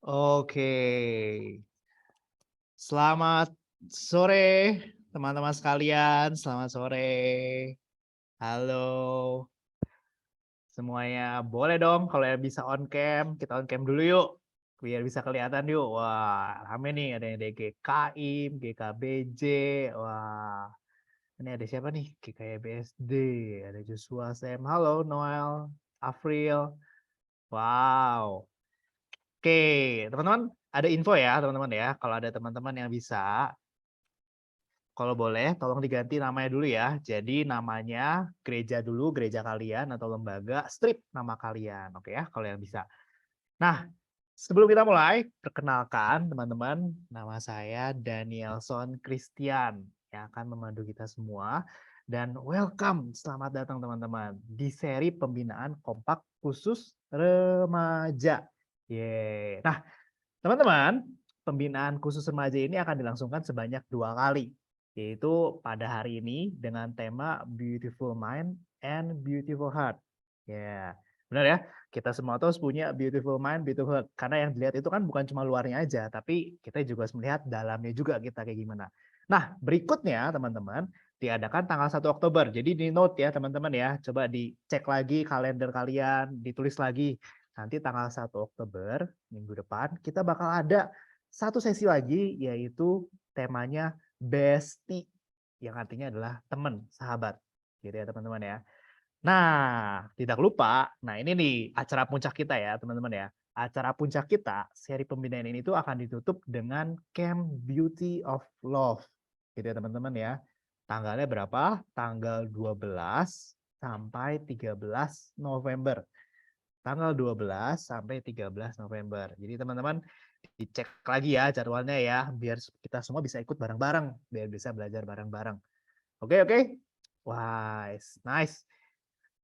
Oke. Selamat sore teman-teman sekalian, selamat sore. Halo semuanya. Boleh dong kalau yang bisa on cam, kita on cam dulu yuk, biar bisa kelihatan yuk. Wah, rame nih ada yang dari GKIM, GKBJ, wah ini ada siapa nih? GKBSD, ada Joshua Sam, halo Noel, Afril, wow. Oke, teman-teman ada info ya teman-teman ya, kalau ada teman-teman yang bisa, kalau boleh tolong diganti namanya dulu ya. Jadi namanya gereja dulu, gereja kalian atau lembaga, strip nama kalian, oke ya kalau yang bisa. Nah, sebelum kita mulai, perkenalkan teman-teman, nama saya Danielson Christian yang akan memandu kita semua. Dan welcome, selamat datang teman-teman di seri pembinaan kompak khusus remaja. Yeay. Nah, teman-teman, pembinaan khusus remaja ini akan dilangsungkan sebanyak 2 kali, yaitu pada hari ini dengan tema Beautiful Mind and Beautiful Heart. Ya, benar ya. Kita semua tuh punya beautiful mind, beautiful heart. Karena yang dilihat itu kan bukan cuma luarnya aja, tapi kita juga harus melihat dalamnya juga kita kayak gimana. Nah, berikutnya teman-teman, diadakan tanggal 1 Oktober. Jadi di note ya teman-teman ya. Coba dicek lagi kalender kalian, ditulis lagi. Nanti tanggal 1 Oktober, minggu depan, kita bakal ada satu sesi lagi, yaitu temanya bestie, yang artinya adalah teman, sahabat. Gitu ya teman-teman ya. Nah, tidak lupa, nah ini nih acara puncak kita ya teman-teman ya. Acara puncak kita, seri pembinaan ini tuh akan ditutup dengan Camp Beauty of Love. Gitu ya teman-teman ya. Tanggalnya berapa? Tanggal 12 sampai 13 November. Tanggal 12 sampai 13 November. Jadi teman-teman dicek lagi ya jadwalnya ya, biar kita semua bisa ikut bareng-bareng, biar bisa belajar bareng-bareng. Oke, oke. Wah, nice.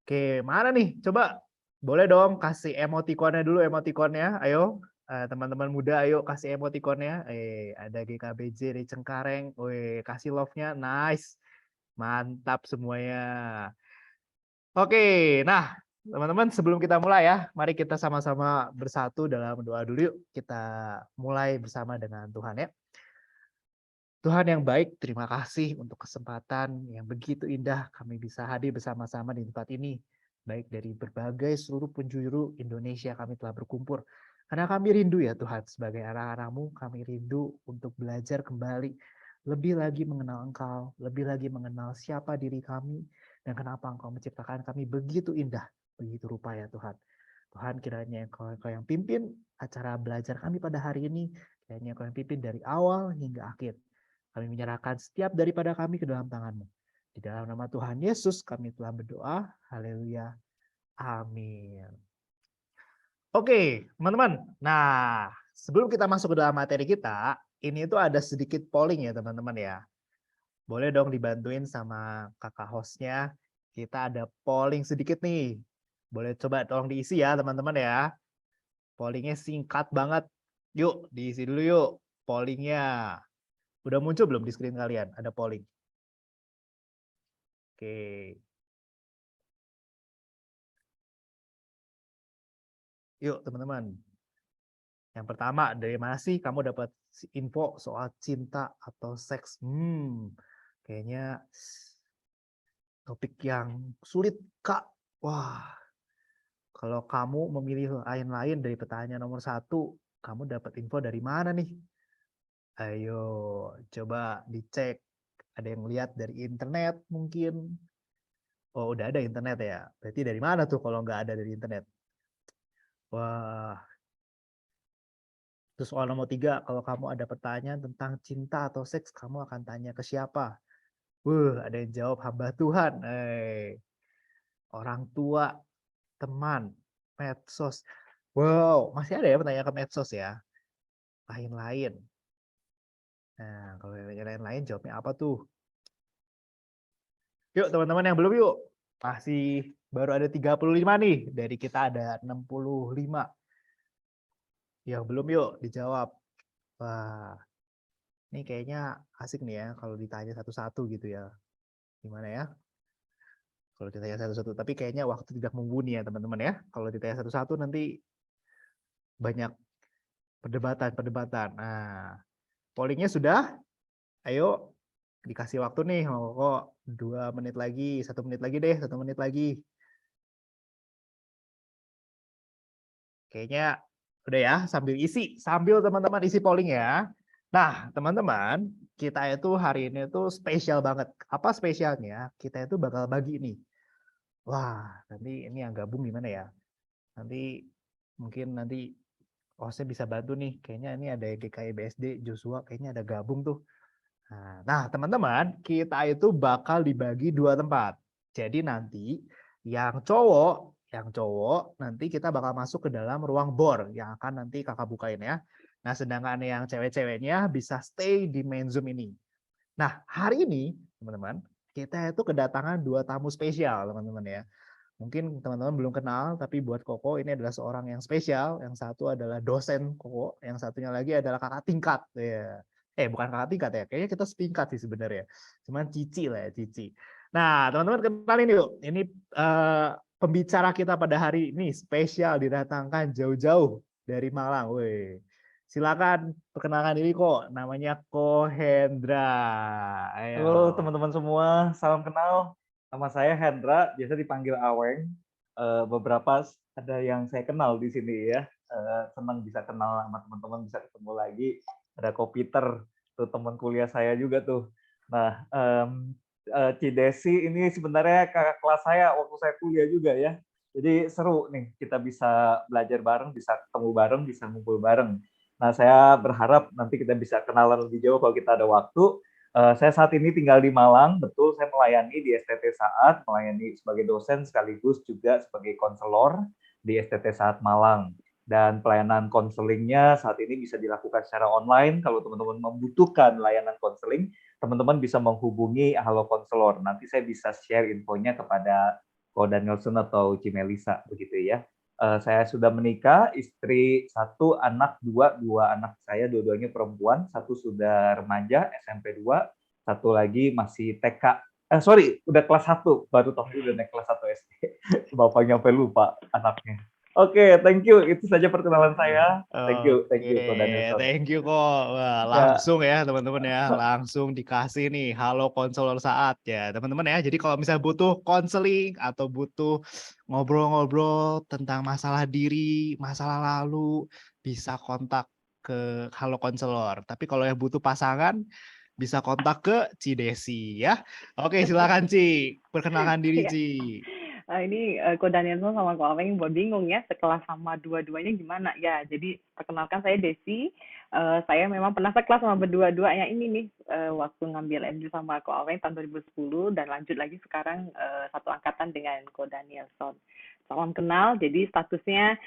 Oke, mana nih? Coba boleh dong kasih emotikonnya dulu, emotikonnya. Ayo, teman-teman muda, ayo kasih emotikonnya. Ada GKBJ dari Cengkareng. Wih, kasih love-nya. Nice. Mantap semuanya. Oke, nah teman-teman sebelum kita mulai ya, mari kita sama-sama bersatu dalam doa dulu yuk. Kita mulai bersama dengan Tuhan ya. Tuhan yang baik, terima kasih untuk kesempatan yang begitu indah kami bisa hadir bersama-sama di tempat ini. Baik dari berbagai seluruh penjuru Indonesia kami telah berkumpul. Karena kami rindu ya Tuhan, sebagai anak-anak-Mu, kami rindu untuk belajar kembali. Lebih lagi mengenal Engkau, lebih lagi mengenal siapa diri kami, dan kenapa Engkau menciptakan kami begitu indah, begitu rupa ya Tuhan. Tuhan kiranya Engkau yang pimpin acara belajar kami pada hari ini, kiranya Engkau yang pimpin dari awal hingga akhir. Kami menyerahkan setiap daripada kami ke dalam tangan-Mu. Di dalam nama Tuhan Yesus kami telah berdoa. Haleluya. Amin. Oke, teman-teman. Nah, sebelum kita masuk ke dalam materi kita, ini tuh ada sedikit polling ya teman-teman ya. Boleh dong dibantuin sama kakak hostnya. Kita ada polling sedikit nih. Boleh coba tolong diisi ya teman-teman ya. Pollingnya singkat banget. Yuk, diisi dulu yuk pollingnya. Udah muncul belum di screen kalian? Ada polling. Oke. Yuk teman-teman. Yang pertama, dari mana sih kamu dapat info soal cinta atau seks? Kayaknya topik yang sulit, Kak. Wah, kalau kamu memilih lain-lain dari pertanyaan nomor 1, kamu dapat info dari mana nih? Ayo, coba dicek. Ada yang lihat dari internet mungkin. Oh, udah ada internet ya. Berarti dari mana tuh kalau nggak ada dari internet? Wah, terus soal nomor 3, kalau kamu ada pertanyaan tentang cinta atau seks, kamu akan tanya ke siapa? Ada yang jawab hamba Tuhan. Orang tua, teman, medsos. Wow, masih ada ya pertanyaan ke medsos ya? Lain-lain. Nah, kalau yang lain-lain jawabnya apa tuh? Yuk teman-teman yang belum yuk. Masih baru ada 35 nih. Dari kita ada 65. Yang belum yuk dijawab. Wah, ini kayaknya asik nih ya kalau ditanya satu-satu gitu ya. Gimana ya? Kalau ditanya satu-satu, tapi kayaknya waktu tidak mumpuni ya teman-teman ya. Kalau ditanya satu-satu nanti banyak Perdebatan. Nah, pollingnya sudah. Ayo, dikasih waktu nih. Kok 2 menit lagi, 1 menit lagi deh, 1 menit lagi. Kayaknya udah ya, sambil teman-teman isi polling ya. Nah, teman-teman, kita itu hari ini tuh spesial banget. Apa spesialnya? Kita itu bakal bagi nih. Wah, nanti ini yang gabung gimana ya? Nanti mungkin nanti saya bisa bantu nih. Kayaknya ini ada GKI BSD, Joshua kayaknya ada gabung tuh. Nah, teman-teman, kita itu bakal dibagi 2 tempat. Jadi nanti yang cowok nanti kita bakal masuk ke dalam ruang bor yang akan nanti kakak bukain ya. Nah, sedangkan yang cewek-ceweknya bisa stay di main Zoom ini. Nah, hari ini, teman-teman, kita itu kedatangan 2 tamu spesial, teman-teman ya. Mungkin teman-teman belum kenal, tapi buat Koko ini adalah seorang yang spesial. Yang satu adalah dosen Koko, yang satunya lagi adalah kakak tingkat. Ya. Bukan kakak tingkat ya, kayaknya kita setingkat sih sebenarnya. Cuman Cici lah ya, Cici. Nah, teman-teman kenalin yuk. Ini pembicara kita pada hari ini spesial didatangkan jauh-jauh dari Malang. Woi. Silakan perkenalkan diri kok. Namanya Ko Hendra. Halo Ayo. teman-teman semua, salam kenal. Nama saya Hendra, biasa dipanggil Aweng. Beberapa ada yang saya kenal di sini ya. Senang bisa kenal sama teman-teman, bisa ketemu lagi. Ada Ko Peter, tuh teman kuliah saya juga tuh. Nah, Cidesi ini sebenarnya kakak kelas saya waktu saya kuliah juga ya. Jadi seru nih, kita bisa belajar bareng, bisa ketemu bareng, bisa ngumpul bareng. Nah, saya berharap nanti kita bisa kenalan lebih jauh kalau kita ada waktu. Saya saat ini tinggal di Malang, betul saya melayani di STT Saat, melayani sebagai dosen sekaligus juga sebagai konselor di STT Saat Malang. Dan pelayanan konselingnya saat ini bisa dilakukan secara online. Kalau teman-teman membutuhkan layanan konseling, teman-teman bisa menghubungi Halo Konselor. Nanti saya bisa share infonya kepada Ko Danielson atau Cimelisa, begitu ya. Saya sudah menikah, istri 1, anak 2, 2 anak saya dua-duanya perempuan, 1 sudah remaja SMP 2, 1 lagi masih TK. Udah kelas 1, baru tahun ini udah naik kelas 1 SD. Bapaknya sampai lupa anaknya. Oke, thank you. Itu saja perkenalan saya. Thank Oke, you, Ko Danielson. thank you kok. Wah, Ya, langsung ya teman-teman ya, langsung dikasih nih halo konselor saat ya teman-teman ya. Jadi kalau misalnya butuh konseling atau butuh ngobrol-ngobrol tentang masalah diri, masalah lalu, bisa kontak ke halo konselor. Tapi kalau yang butuh pasangan, bisa kontak ke Cidesi ya. Oke, silakan Ci, perkenalkan diri Iya. Ci. Ini Ko Danielson sama Ko Aweng buat bingung ya sekelas sama dua-duanya gimana ya. Jadi perkenalkan saya Desi. Saya memang pernah sekelas sama berdua-duanya ini nih waktu ngambil MD sama Ko Aweng tahun 2010 dan lanjut lagi sekarang satu angkatan dengan Ko Danielson. Salam kenal. Jadi statusnya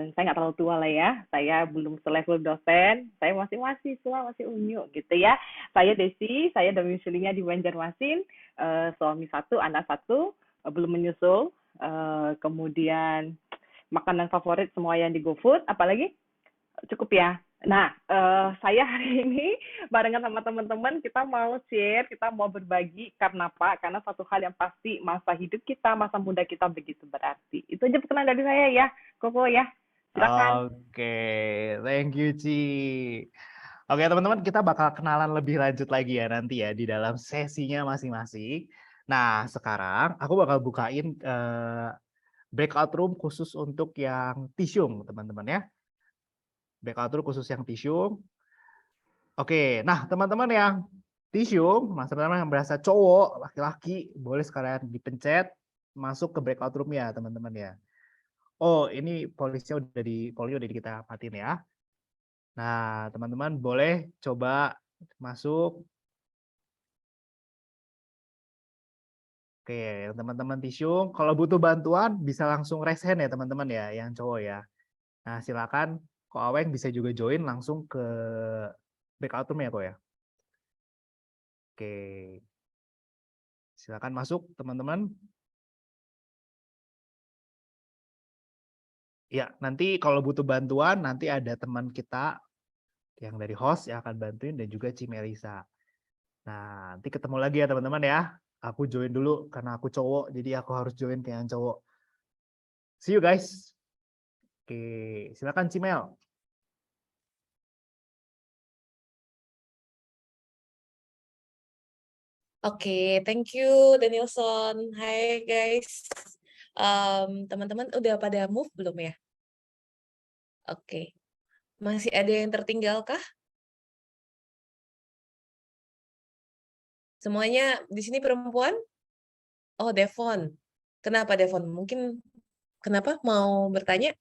saya nggak terlalu tua lah ya. Saya belum selevel dosen. Saya masih mahasiswa, masih unyu gitu ya. Saya Desi. Saya domisilinya di Banjarmasin. Suami 1, anak 1. Belum menyusul, kemudian makanan favorit semua yang di GoFood, apalagi cukup ya. Nah, saya hari ini barengan sama teman-teman kita mau share, kita mau berbagi karena apa? Karena satu hal yang pasti masa hidup kita, masa muda kita begitu berarti. Itu aja perkenalan dari saya ya, Koko ya. Silakan. Oke, thank you Ci. Oke teman-teman, kita bakal kenalan lebih lanjut lagi ya nanti ya di dalam sesinya masing-masing. Nah sekarang aku bakal bukain breakout room khusus untuk yang Tisium teman-teman ya. Breakout room khusus yang Tisium. Oke, nah teman-teman yang Tisium, teman-teman yang berasa cowok, laki-laki, boleh sekalian dipencet masuk ke breakout room ya teman-teman ya. Oh ini polio udah kita matiin ya. Nah, teman-teman boleh coba masuk. Oke, teman-teman Tisium, kalau butuh bantuan bisa langsung raise hand ya teman-teman ya, yang cowok ya. Nah, silakan Ko Aweng bisa juga join langsung ke breakout room ya, Ko ya. Oke, silakan masuk teman-teman. Ya, nanti kalau butuh bantuan, nanti ada teman kita yang dari host yang akan bantuin dan juga Cimelisa. Nah, nanti ketemu lagi ya teman-teman ya. Aku join dulu karena aku cowok, jadi aku harus join ke yang cowok. See you guys. Oke, silakan Cimel. Oke, thank you Danielson. Hai guys. Teman-teman udah pada move belum ya? Oke. Masih ada yang tertinggal kah? Semuanya di sini perempuan? Oh, Devon. Kenapa Devon? Mungkin kenapa mau bertanya?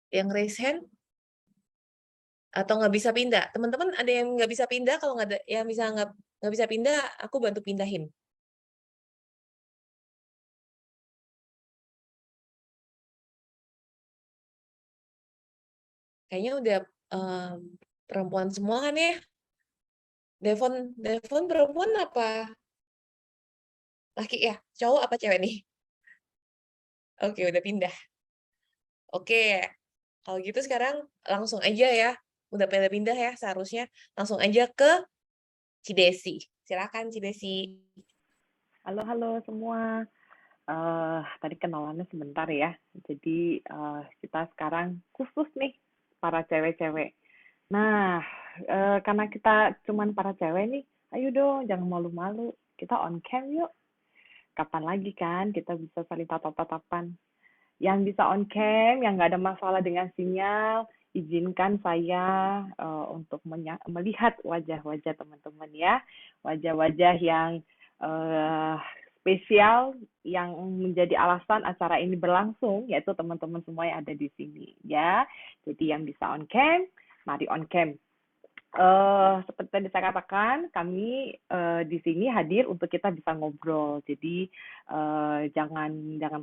Yang raise hand atau nggak bisa pindah? Teman-teman ada yang nggak bisa pindah? Kalau nggak ada yang bisa nggak bisa pindah, aku bantu pindahin. Kayaknya udah perempuan semua kan ya? Devon perempuan apa laki ya? Cowok apa cewek nih? Oke, udah pindah. Oke, kalau gitu sekarang langsung aja ya. Udah pada pindah ya seharusnya. Langsung aja ke Cidesi. Silakan Cidesi. Halo semua. Tadi kenalannya sebentar ya. Jadi kita sekarang khusus nih para cewek-cewek. Nah, karena kita cuman para cewek nih, ayo dong jangan malu-malu. Kita on cam yuk. Kapan lagi kan kita bisa saling tatap-tatapan. Yang bisa on cam, yang nggak ada masalah dengan sinyal, izinkan saya untuk melihat wajah-wajah teman-teman ya, wajah-wajah yang spesial yang menjadi alasan acara ini berlangsung, yaitu teman-teman semua yang ada di sini ya. Jadi yang bisa on cam, mari on cam. Seperti tadi saya katakan, kami di sini hadir untuk kita bisa ngobrol. Jadi jangan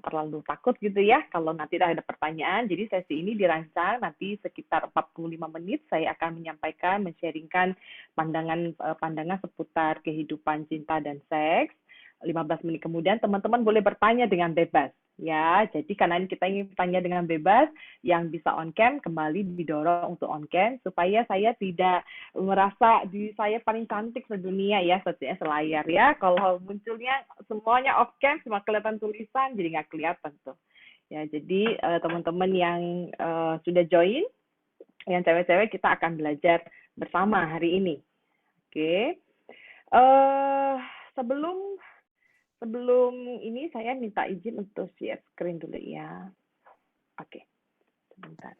terlalu takut gitu ya kalau nanti ada pertanyaan. Jadi sesi ini dirancang nanti sekitar 45 menit saya akan menyampaikan, men-sharingkan pandangan seputar kehidupan cinta dan seks. 15 menit kemudian teman-teman boleh bertanya dengan bebas. Ya, jadi karena kita ingin bertanya dengan bebas, yang bisa on cam kembali didorong untuk on cam supaya saya tidak merasa diri saya paling cantik sedunia ya, sepertinya selayar ya. Kalau munculnya semuanya off cam, cuma kelihatan tulisan, jadi nggak kelihatan tuh. Ya, jadi teman-teman yang sudah join, yang cewek-cewek kita akan belajar bersama hari ini. Oke. Sebelum ini saya minta izin untuk share screen dulu ya. Oke, sebentar.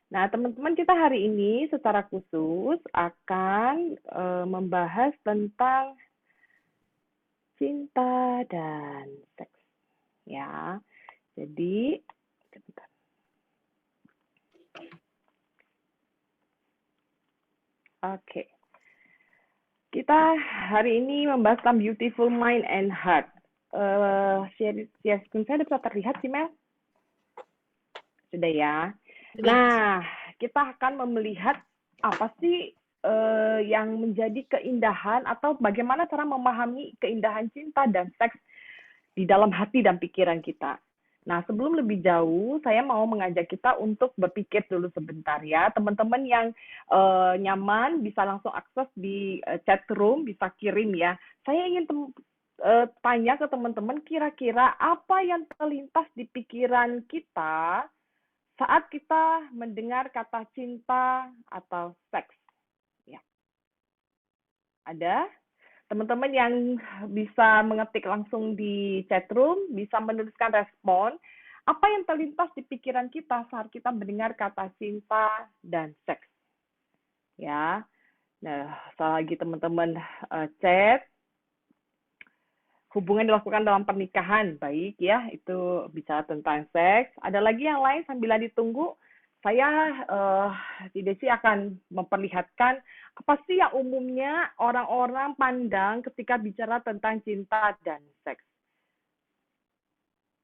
Nah, teman-teman kita hari ini secara khusus akan membahas tentang cinta dan seks. Ya, jadi sebentar. Oke. Kita hari ini membahas tentang beautiful mind and heart. Share screen saya bisa terlihat sih, Mel? Sudah ya. Nah, kita akan melihat apa sih yang menjadi keindahan atau bagaimana cara memahami keindahan cinta dan seks di dalam hati dan pikiran kita. Nah, sebelum lebih jauh, saya mau mengajak kita untuk berpikir dulu sebentar ya. Teman-teman yang nyaman bisa langsung akses di chat room, bisa kirim ya. Saya ingin tanya ke teman-teman, kira-kira apa yang terlintas di pikiran kita saat kita mendengar kata cinta atau seks? Ya. Ada? Teman-teman yang bisa mengetik langsung di chat room, bisa menuliskan respon, apa yang terlintas di pikiran kita saat kita mendengar kata cinta dan seks. Ya, nah, selagi teman-teman chat, hubungan dilakukan dalam pernikahan, baik ya, itu bicara tentang seks. Ada lagi yang lain sambil ditunggu, saya tidak sih akan memperlihatkan apa sih yang umumnya orang-orang pandang ketika bicara tentang cinta dan seks.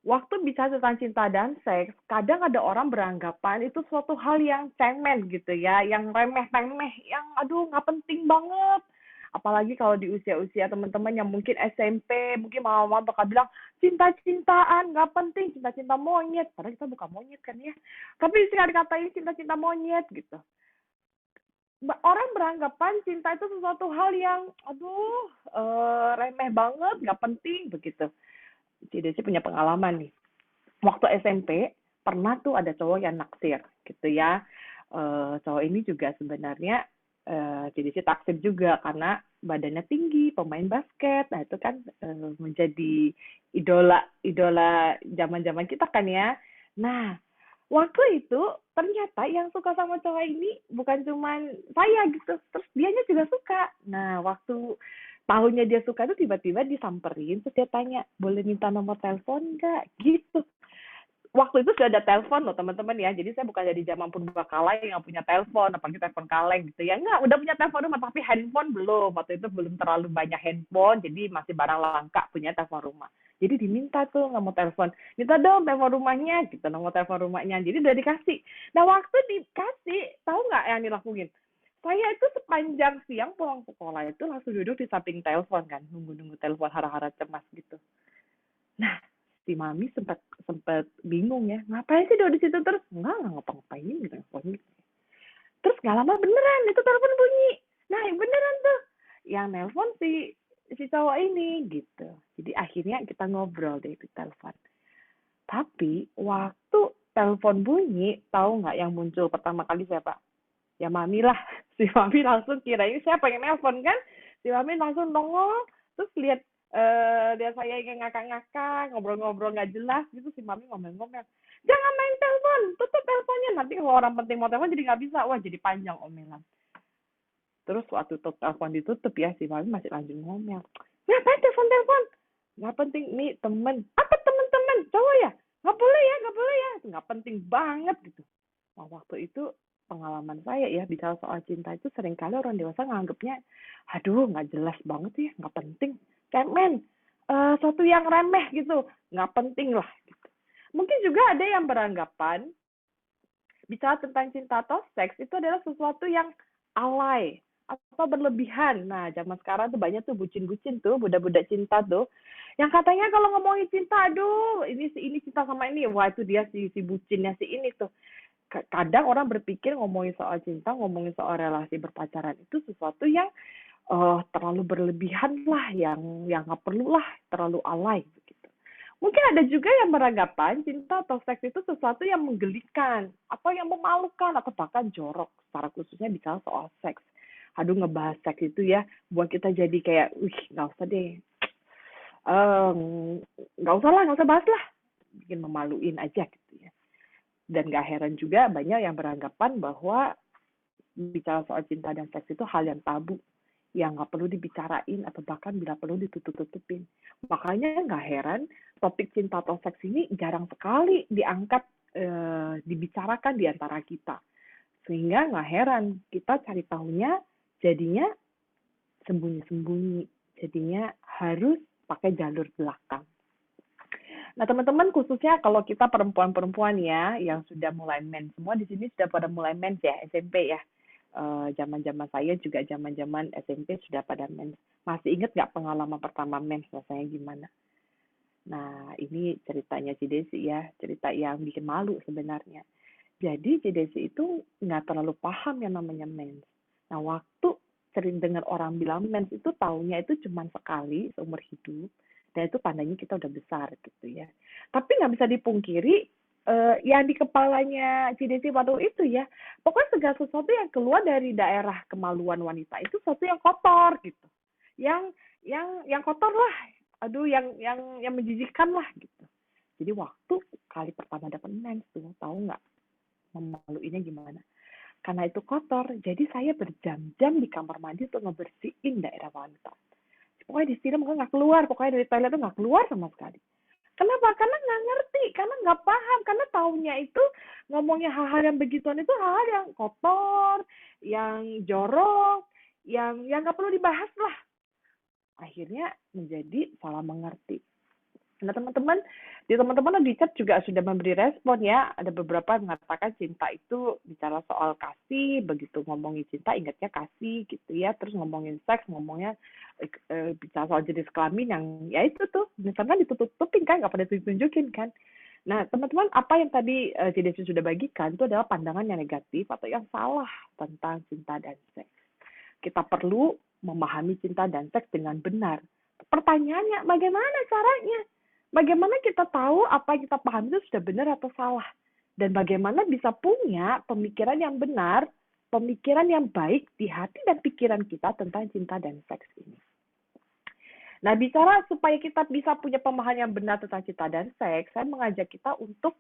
Waktu bicara tentang cinta dan seks, kadang ada orang beranggapan itu suatu hal yang cemen gitu ya, yang remeh-temeh, yang aduh nggak penting banget. Apalagi kalau di usia-usia teman-teman yang mungkin SMP, mungkin mama-mama bakal bilang, cinta-cintaan, nggak penting, cinta-cinta monyet. Padahal kita bukan monyet kan ya. Tapi sekali dikatain cinta-cinta monyet gitu. Orang beranggapan cinta itu sesuatu hal yang, aduh, remeh banget, nggak penting, begitu. Jadi sih punya pengalaman nih. Waktu SMP, pernah tuh ada cowok yang naksir, gitu ya. cowok ini juga sebenarnya jadi si taksir juga karena badannya tinggi, pemain basket. Nah, itu kan menjadi idola zaman-zaman kita kan ya. Nah, waktu itu ternyata yang suka sama cowok ini bukan cuman saya gitu, terus dianya juga suka. Nah, waktu tahunnya dia suka itu tiba-tiba disamperin, terus dia tanya, boleh minta nomor telepon nggak? Gitu. Waktu itu sudah ada telepon loh teman-teman ya, jadi saya bukan dari zaman purbakala yang punya telepon, apalagi telepon kaleng gitu ya, enggak, udah punya telepon rumah, tapi handphone belum, waktu itu belum terlalu banyak handphone, jadi masih barang langka punya telepon rumah. Jadi diminta tuh nggak mau telepon, minta dong telepon rumahnya, gitu, nomor telepon rumahnya, jadi udah dikasih. Nah waktu dikasih, tahu nggak yang dilakuin? Saya itu sepanjang siang pulang sekolah itu langsung duduk di samping telepon kan, nunggu-nunggu telepon hara-hara cemas gitu. Nah, si mami sempat bingung ya, ngapain sih duduk di situ terus? Enggak ngapa-ngapain gitu. Terus nggak lama beneran itu telepon bunyi. Nah, beneran tuh yang nelpon si cowok ini gitu. Jadi akhirnya kita ngobrol deh di telepon. Tapi waktu telepon bunyi, tahu nggak yang muncul pertama kali siapa? Ya mami lah. Si mami langsung kirain saya pengen nelpon kan. Si mami langsung nongol, terus lihat saya yang ngakak-ngakak, ngobrol-ngobrol nggak jelas gitu, si mami ngomel-ngomel. Jangan main telepon, tutup teleponnya. Nanti kalau orang penting mau telepon jadi nggak bisa. Wah, jadi panjang omelan. Terus waktu telepon ditutup ya, si mami masih lanjut ngomel. Ngapain telepon-telepon? Nggak penting, nih temen. Apa temen-temen? Cowok ya? Nggak boleh ya, nggak boleh ya. Nggak penting banget gitu. Nah, waktu itu pengalaman saya ya, bicara soal cinta itu seringkali orang dewasa nganggapnya, aduh nggak jelas banget ya, nggak penting. Kayak suatu yang remeh gitu, nggak penting lah. Gitu. Mungkin juga ada yang beranggapan bicara tentang cinta atau seks itu adalah sesuatu yang alay atau berlebihan. Nah, zaman sekarang tuh banyak tuh bucin-bucin tuh, budak-budak cinta tuh, yang katanya kalau ngomongin cinta, aduh ini cinta sama ini, wah itu dia si bucinnya si ini tuh. Kadang orang berpikir ngomongin soal cinta, ngomongin soal relasi berpacaran itu sesuatu yang terlalu berlebihan lah, yang nggak perlu lah, terlalu alay begitu. Mungkin ada juga yang beranggapan cinta atau seks itu sesuatu yang menggelikan, atau yang memalukan, atau bahkan jorok, secara khususnya bicara soal seks. Aduh, ngebahas seks itu ya, buat kita jadi kayak, nggak usah deh, nggak usah bahas lah, bikin memaluin aja gitu ya. Dan nggak heran juga banyak yang beranggapan bahwa bicara soal cinta dan seks itu hal yang tabu, yang nggak perlu dibicarain atau bahkan bila perlu ditutup-tutupin. Makanya nggak heran topik cinta atau seks ini jarang sekali diangkat, dibicarakan di antara kita. Sehingga nggak heran kita cari tahunya jadinya sembunyi-sembunyi, jadinya harus pakai jalur belakang. Nah, teman-teman, khususnya kalau kita perempuan-perempuan ya yang sudah mulai mens, semua di sini sudah pada mulai mens ya, SMP ya. Zaman-zaman saya juga zaman-zaman SMP sudah pada mens. Masih ingat nggak pengalaman pertama mens rasanya gimana? Nah, ini ceritanya si Desi ya, cerita yang bikin malu sebenarnya. Jadi si Desi itu nggak terlalu paham yang namanya mens. Nah, waktu sering dengar orang bilang mens itu taunya itu cuma sekali seumur hidup, dan itu tandanya kita udah besar gitu ya. Tapi nggak bisa dipungkiri, yang di kepalanya si Desi waktu itu ya, pokoknya segala sesuatu yang keluar dari daerah kemaluan wanita itu sesuatu yang kotor gitu, yang kotor lah, aduh yang menjijikkan lah gitu. Jadi waktu kali pertama dapat mens tuh, tahu nggak memaluinya gimana? Karena itu kotor, jadi saya berjam-jam di kamar mandi untuk ngebersihin daerah wanita. Pokoknya disiram nggak keluar, pokoknya dari toilet itu nggak keluar sama sekali. Kenapa? Karena nggak ngerti, karena nggak paham, karena taunya itu ngomongnya hal-hal yang begituan itu hal-hal yang kotor, yang jorok, yang nggak perlu dibahas lah. Akhirnya menjadi salah mengerti. Nah, teman-teman di chat juga sudah memberi respon ya. Ada beberapa yang mengatakan cinta itu bicara soal kasih, begitu ngomongin cinta ingatnya kasih gitu ya. Terus ngomongin seks, ngomongnya bicara soal jenis kelamin yang ya itu tuh, misalkan ditutup-tutupin kan, nggak pada ditunjukin kan. Nah, teman-teman, apa yang tadi JDC sudah bagikan itu adalah pandangan yang negatif atau yang salah tentang cinta dan seks. Kita perlu memahami cinta dan seks dengan benar. Pertanyaannya, bagaimana caranya? Bagaimana kita tahu apa yang kita pahami itu sudah benar atau salah? Dan bagaimana bisa punya pemikiran yang benar, pemikiran yang baik di hati dan pikiran kita tentang cinta dan seks ini. Nah, bicara supaya kita bisa punya pemahaman yang benar tentang cinta dan seks, saya mengajak kita untuk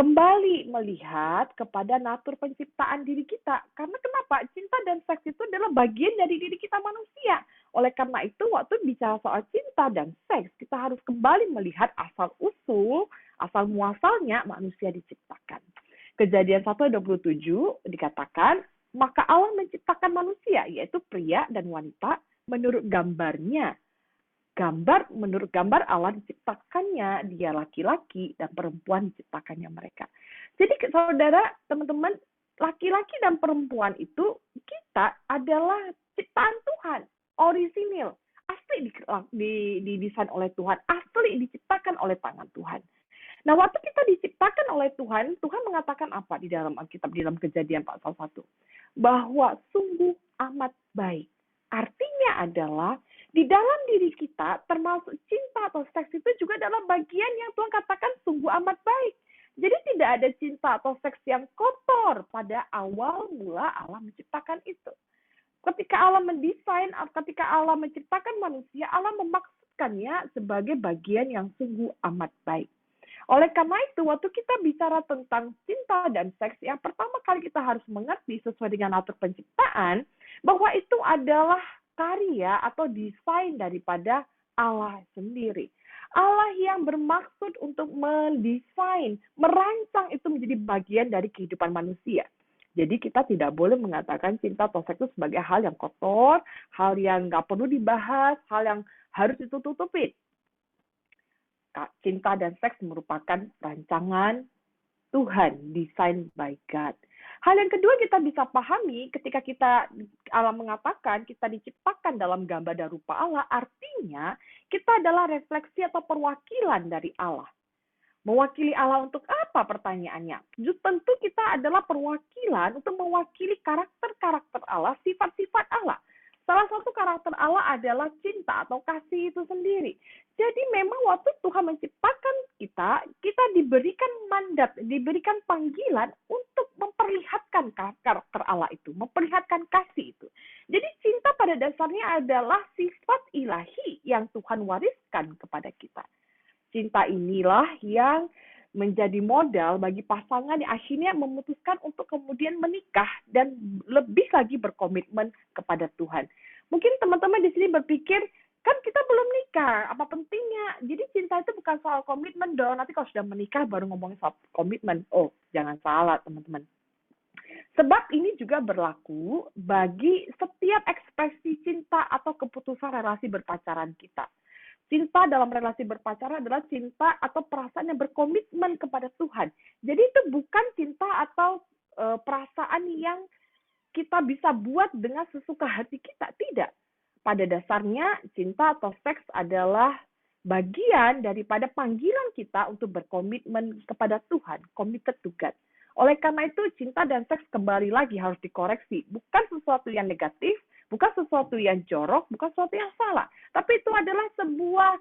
kembali melihat kepada natur penciptaan diri kita. Karena kenapa? Cinta dan seks itu adalah bagian dari diri kita manusia. Oleh karena itu, waktu bicara soal cinta dan seks, kita harus kembali melihat asal-usul, asal muasalnya manusia diciptakan. Kejadian 1:27 dikatakan, maka Allah menciptakan manusia, yaitu pria dan wanita, menurut gambarnya. Menurut gambar Allah diciptakannya, dia laki-laki dan perempuan diciptakannya mereka. Jadi saudara, teman-teman, laki-laki dan perempuan itu kita adalah ciptaan Tuhan, orisinil, asli didesain oleh Tuhan, asli diciptakan oleh tangan Tuhan. Nah, waktu kita diciptakan oleh Tuhan, Tuhan mengatakan apa di dalam Alkitab, di dalam Kejadian pasal 1? Bahwa sungguh amat baik. Artinya adalah di dalam diri kita, termasuk cinta atau seks itu juga adalah bagian yang Tuhan katakan sungguh amat baik. Jadi tidak ada cinta atau seks yang kotor pada awal mula Allah menciptakan itu. Ketika Allah mendesain, ketika Allah menciptakan manusia, Allah memaksudkannya sebagai bagian yang sungguh amat baik. Oleh karena itu, waktu kita bicara tentang cinta dan seks, yang pertama kali kita harus mengerti sesuai dengan natur penciptaan, bahwa itu adalah karya atau desain daripada Allah sendiri. Allah yang bermaksud untuk mendesain, merancang itu menjadi bagian dari kehidupan manusia. Jadi kita tidak boleh mengatakan cinta atau seks itu sebagai hal yang kotor, hal yang nggak perlu dibahas, hal yang harus ditutup-tutupin. Cinta dan seks merupakan rancangan Tuhan, design by God. Hal yang kedua kita bisa pahami ketika Allah mengatakan kita diciptakan dalam gambar dan rupa Allah, artinya kita adalah refleksi atau perwakilan dari Allah. Mewakili Allah untuk apa pertanyaannya? Tentu kita adalah perwakilan untuk mewakili karakter-karakter Allah, sifat-sifat Allah. Salah satu karakter Allah adalah cinta atau kasih itu sendiri. Jadi memang waktu Tuhan menciptakan kita diberikan mandat, diberikan panggilan untuk memperlihatkan karakter Allah itu, memperlihatkan kasih itu. Jadi cinta pada dasarnya adalah sifat ilahi yang Tuhan wariskan kepada kita. Cinta inilah yang menjadi modal bagi pasangan yang akhirnya memutuskan untuk kemudian menikah dan lebih lagi berkomitmen kepada Tuhan. Mungkin teman-teman di sini berpikir, kan kita belum nikah, apa pentingnya? Jadi cinta itu bukan soal komitmen dong, nanti kalau sudah menikah baru ngomongin soal komitmen. Oh, jangan salah teman-teman. Sebab ini juga berlaku bagi setiap ekspresi cinta atau keputusan relasi berpacaran kita. Cinta dalam relasi berpacaran adalah cinta atau perasaan yang berkomitmen kepada Tuhan. Jadi itu bukan cinta atau perasaan yang kita bisa buat dengan sesuka hati kita. Tidak. Pada dasarnya cinta atau seks adalah bagian daripada panggilan kita untuk berkomitmen kepada Tuhan. Committed to God. Oleh karena itu cinta dan seks kembali lagi harus dikoreksi. Bukan sesuatu yang negatif, bukan sesuatu yang jorok, bukan sesuatu yang salah. Tapi itu adalah sebuah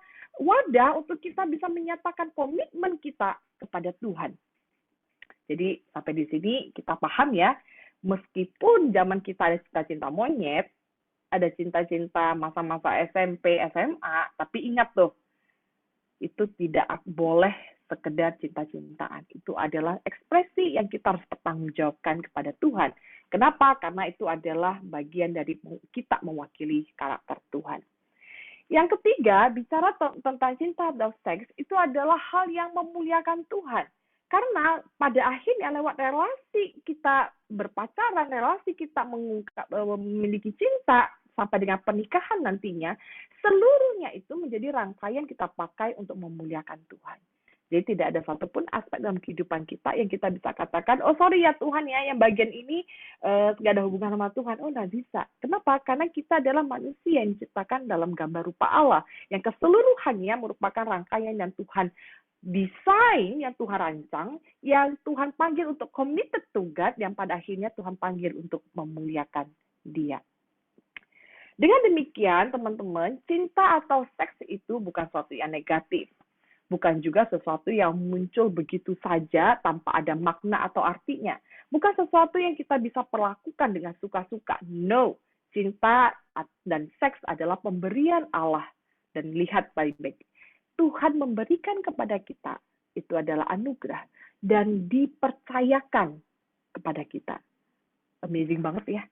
wadah untuk kita bisa menyatakan komitmen kita kepada Tuhan. Jadi sampai di sini kita paham ya, meskipun zaman kita ada cinta-cinta monyet, ada cinta-cinta masa-masa SMP, SMA, tapi ingat tuh, itu tidak boleh sekedar cinta-cintaan. Itu adalah ekspresi yang kita harus pertanggungjawabkan kepada Tuhan. Kenapa? Karena itu adalah bagian dari kita mewakili karakter Tuhan. Yang ketiga, bicara tentang cinta dan seks, itu adalah hal yang memuliakan Tuhan. Karena pada akhirnya lewat relasi kita berpacaran, relasi kita memiliki cinta, sampai dengan pernikahan nantinya, seluruhnya itu menjadi rangkaian kita pakai untuk memuliakan Tuhan. Jadi tidak ada satupun aspek dalam kehidupan kita yang kita bisa katakan, oh sorry ya Tuhan ya, yang bagian ini nggak ada hubungan sama Tuhan. Oh nggak bisa. Kenapa? Karena kita adalah manusia yang diciptakan dalam gambar rupa Allah, yang keseluruhannya merupakan rangkaian yang Tuhan desain, yang Tuhan rancang, yang Tuhan panggil untuk committed to God, yang pada akhirnya Tuhan panggil untuk memuliakan Dia. Dengan demikian, teman-teman, cinta atau seks itu bukan sesuatu yang negatif. Bukan juga sesuatu yang muncul begitu saja tanpa ada makna atau artinya. Bukan sesuatu yang kita bisa perlakukan dengan suka-suka. No, cinta dan seks adalah pemberian Allah. Dan lihat baik-baik. Tuhan memberikan kepada kita. Itu adalah anugerah. Dan dipercayakan kepada kita. Amazing banget ya.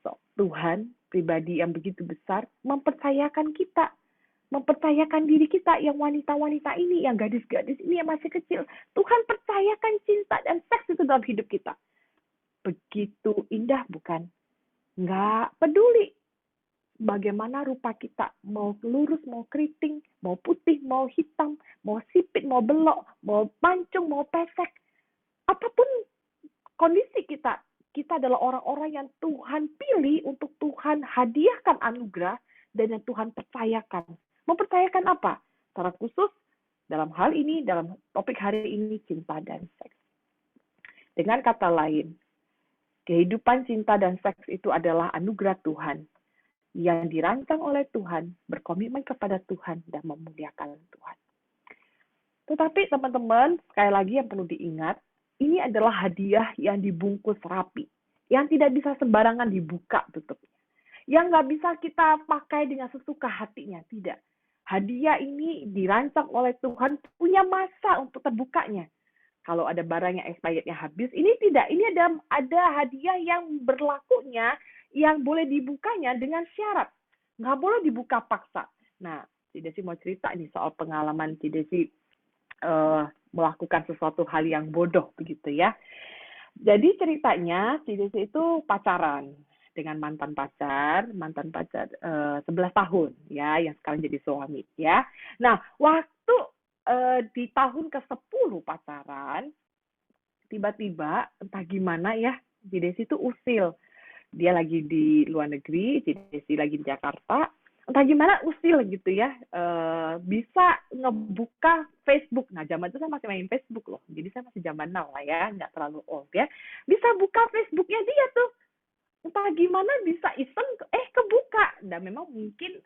So, Tuhan, pribadi yang begitu besar, mempercayakan kita. Mempercayakan diri kita yang wanita-wanita ini, yang gadis-gadis ini yang masih kecil. Tuhan percayakan cinta dan seks itu dalam hidup kita. Begitu indah bukan? Nggak peduli bagaimana rupa kita. Mau lurus, mau keriting, mau putih, mau hitam, mau sipit, mau belok, mau pancung, mau pesek. Apapun kondisi kita, kita adalah orang-orang yang Tuhan pilih untuk Tuhan hadiahkan anugerah dan yang Tuhan percayakan. Mempercayakan apa? Secara khusus dalam hal ini, dalam topik hari ini, cinta dan seks. Dengan kata lain, kehidupan cinta dan seks itu adalah anugerah Tuhan yang dirancang oleh Tuhan, berkomitmen kepada Tuhan, dan memuliakan Tuhan. Tetapi teman-teman, sekali lagi yang perlu diingat, ini adalah hadiah yang dibungkus rapi, yang tidak bisa sembarangan dibuka tutupnya. Yang nggak bisa kita pakai dengan sesuka hatinya, tidak. Hadiah ini dirancang oleh Tuhan, punya masa untuk terbukanya. Kalau ada barang yang expirednya habis, ini tidak. Ini ada hadiah yang berlakunya, yang boleh dibukanya dengan syarat. Nggak boleh dibuka paksa. Nah, Ci Desi mau cerita nih soal pengalaman Ci Desi melakukan sesuatu hal yang bodoh begitu ya. Jadi ceritanya Ci Desi itu pacaran dengan mantan pacar 11 tahun ya, yang sekarang jadi suami ya. Nah, waktu di tahun ke-10 pacaran, tiba-tiba entah gimana ya, Ci Desi itu usil. Dia lagi di luar negeri, Ci Desi lagi di Jakarta. Entah gimana usil gitu ya, bisa ngebuka Facebook. Nah, zaman itu saya masih main Facebook loh. Jadi saya masih zaman now lah ya, nggak terlalu old ya. Bisa buka Facebooknya dia tuh. Entah gimana bisa iseng, kebuka. Dan memang mungkin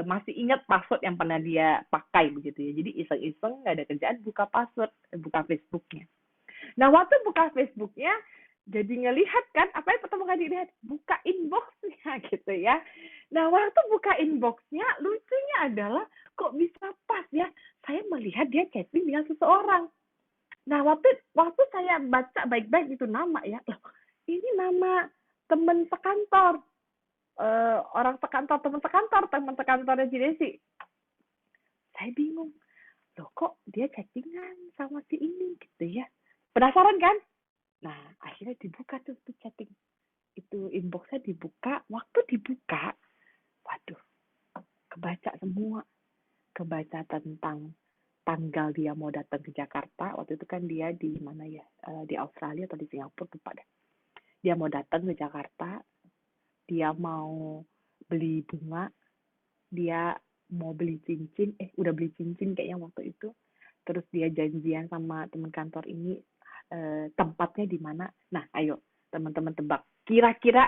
masih ingat password yang pernah dia pakai begitu ya. Jadi iseng-iseng nggak ada kerjaan, buka password, buka Facebooknya. Nah, waktu buka Facebooknya, jadi ngelihat kan, apa yang pertama kali dilihat? Buka inboxnya gitu ya. Nah, waktu buka inboxnya, lucunya adalah kok bisa pas ya, saya melihat dia chatting dengan seseorang. Nah, waktu saya baca baik-baik itu nama ya, loh, ini nama teman sekantor, orang sekantor, teman sekantornya Ci Desi. Saya bingung, loh kok dia chattingan sama si ini gitu ya. Penasaran kan? Nah, akhirnya dibuka tuh chatting. Itu inboxnya dibuka. Waktu dibuka, waduh, kebaca semua. Kebaca tentang tanggal dia mau datang ke Jakarta. Waktu itu kan dia di mana ya? Di Australia atau di Singapura, lupa deh. Dia mau datang ke Jakarta. Dia mau beli bunga. Dia mau beli cincin. Udah beli cincin kayaknya waktu itu. Terus dia janjian sama teman kantor ini. Tempatnya di mana? Nah, ayo teman-teman tebak. Kira-kira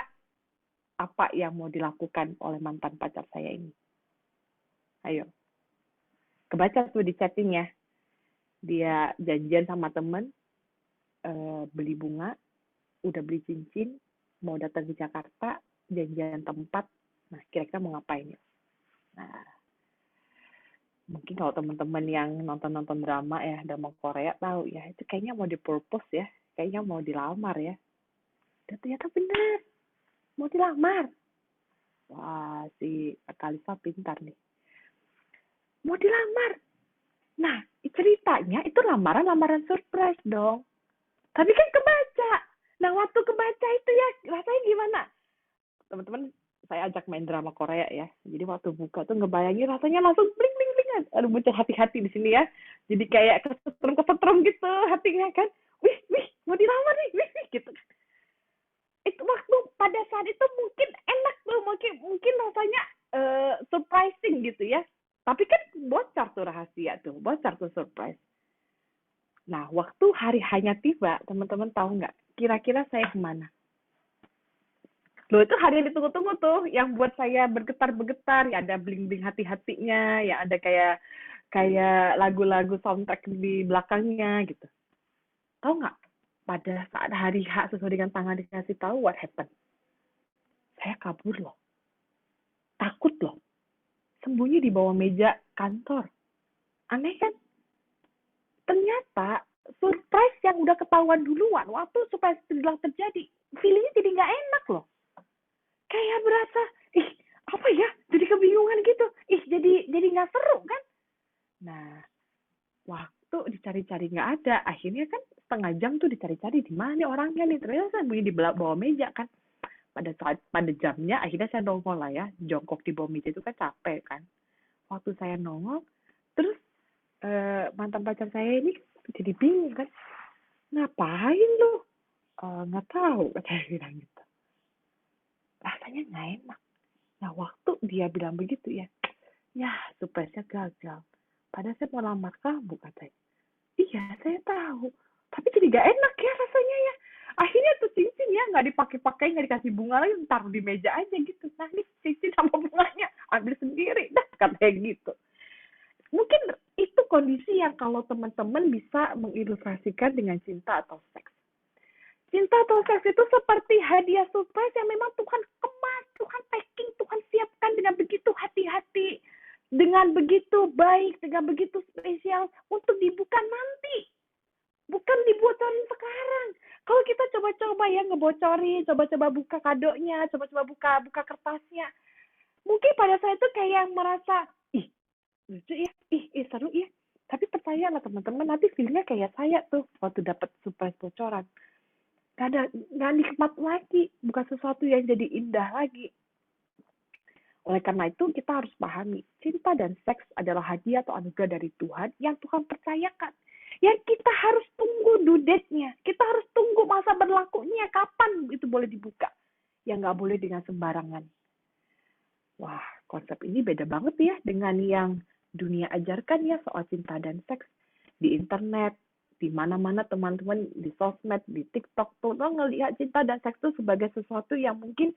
apa yang mau dilakukan oleh mantan pacar saya ini? Ayo. Kebaca tuh di chatting ya. Dia janjian sama temen, beli bunga, udah beli cincin, mau datang ke Jakarta, janjian tempat. Nah, kira-kira mau ngapain ya? Nah, mungkin kalau teman-teman yang nonton drama ya, drama Korea tahu ya, itu kayaknya mau di-propose ya, kayaknya mau dilamar ya. Dan ternyata benar, mau dilamar. Wah, si Khalifa pintar nih. Mau dilamar. Nah, ceritanya itu lamaran surprise dong. Tapi kan kebaca. Nah, waktu kebaca itu ya, rasanya gimana? Teman-teman, saya ajak main drama Korea ya. Jadi waktu buka tuh ngebayangin rasanya langsung bling. Aduh, muncul hati-hati di sini ya. Jadi kayak kesetrum gitu hatinya kan. Wih, mau dilamar nih, wih gitu. Itu waktu pada saat itu mungkin enak tuh, mungkin rasanya surprising gitu ya. Tapi kan bocor tuh rahasia tuh, bocor tuh surprise. Nah, waktu hari hanya tiba, teman-teman tahu nggak? Kira-kira saya kemana? Loh, itu hari yang ditunggu-tunggu tuh, yang buat saya bergetar-bergetar, ya ada bling-bling hati-hatinya, ya ada kayak kayak lagu-lagu soundtrack di belakangnya gitu. Tahu nggak? Pada saat hari H sesuai dengan tanggal dikasih tahu, what happened? Saya kabur loh, takut loh, sembunyi di bawah meja kantor. Aneh kan? Ternyata surprise yang udah ketahuan duluan waktu surprise itu bilang terjadi, feelingnya jadi nggak enak loh. Kayak berasa, ih apa ya? Jadi kebingungan gitu. Ih jadi nggak seru kan? Nah, waktu dicari-cari nggak ada. Akhirnya kan setengah jam tuh dicari-cari di mana nih orangnya nih. Ternyata saya sembunyi di bawah meja kan. Pada jamnya akhirnya saya nongol lah ya. Jongkok di bawah meja itu kan capek kan. Waktu saya nongol, terus mantan pacar saya ini jadi bingung kan. Ngapain lu? Nggak tahu, saya bilang gitu. Rasanya nggak enak. Nah, waktu dia bilang begitu ya surprise-nya gagal. Padahal saya mau lamar kamu, katanya. Iya, saya tahu. Tapi jadi gak enak ya rasanya ya. Akhirnya tuh cincin ya, nggak dipakai-pakai, nggak dikasih bunga lagi, taruh di meja aja gitu. Nah, ini cincin sama bunganya, ambil sendiri. Dah, katanya gitu. Mungkin itu kondisi yang kalau teman-teman bisa mengilustrasikan dengan cinta atau seks. Cinta atau seks itu seperti hadiah surprise yang memang Tuhan kemas, Tuhan packing, Tuhan siapkan dengan begitu hati-hati, dengan begitu baik, dengan begitu spesial untuk dibuka nanti. Bukan dibocorin sekarang. Kalau kita coba-coba ya ngebocorin, coba-coba buka kadonya, coba-coba buka kertasnya. Mungkin pada saat itu kayak merasa, ih lucu ya, ih seru ya. Tapi percayalah teman-teman, nanti feelnya kayak saya tuh waktu dapat surprise bocoran. Nggak nikmat lagi, bukan sesuatu yang jadi indah lagi. Oleh karena itu kita harus pahami, cinta dan seks adalah hadiah atau anugerah dari Tuhan yang Tuhan percayakan. Yang kita harus tunggu due date-nya, kita harus tunggu masa berlakunya, kapan itu boleh dibuka. Yang nggak boleh dengan sembarangan. Wah, konsep ini beda banget ya dengan yang dunia ajarkan ya soal cinta dan seks. Di internet, di mana-mana teman-teman di sosmed, di TikTok tuh ngelihat cinta dan seks itu sebagai sesuatu yang mungkin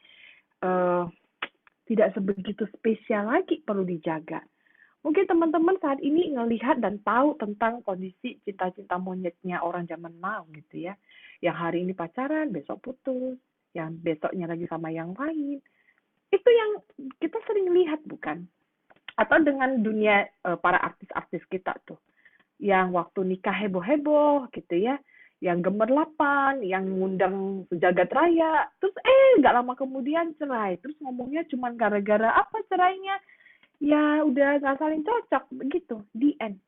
tidak sebegitu spesial lagi, perlu dijaga. Mungkin teman-teman saat ini ngelihat dan tahu tentang kondisi cinta-cinta monyetnya orang zaman now gitu ya. Yang hari ini pacaran, besok putus, yang besoknya lagi sama yang lain. Itu yang kita sering lihat bukan? Atau dengan dunia para artis-artis kita tuh. Yang waktu nikah heboh-heboh gitu ya, yang gemerlapan, yang ngundang sejagat raya, terus nggak lama kemudian cerai, terus ngomongnya cuma gara-gara apa cerainya, ya udah nggak saling cocok, begitu, the end.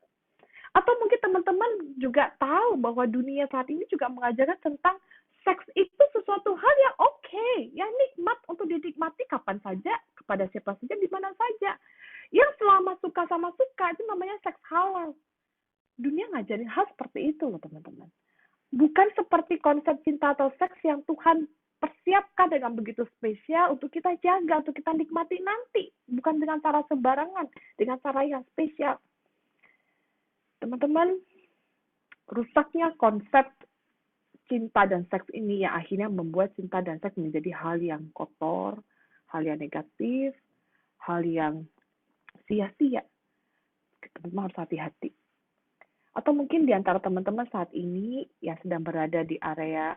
Atau mungkin teman-teman juga tahu bahwa dunia saat ini juga mengajarkan tentang seks itu sesuatu hal yang oke, yang nikmat untuk dinikmati kapan saja, kepada siapa saja, di mana saja. Yang selama suka sama suka, itu namanya seks halal. Dunia ngajarin hal seperti itu loh teman-teman. Bukan seperti konsep cinta atau seks yang Tuhan persiapkan dengan begitu spesial untuk kita jaga, untuk kita nikmati nanti. Bukan dengan cara sembarangan, dengan cara yang spesial. Teman-teman, rusaknya konsep cinta dan seks ini yang akhirnya membuat cinta dan seks menjadi hal yang kotor, hal yang negatif, hal yang sia-sia. Teman-teman harus hati-hati. Atau mungkin di antara teman-teman saat ini yang sedang berada di area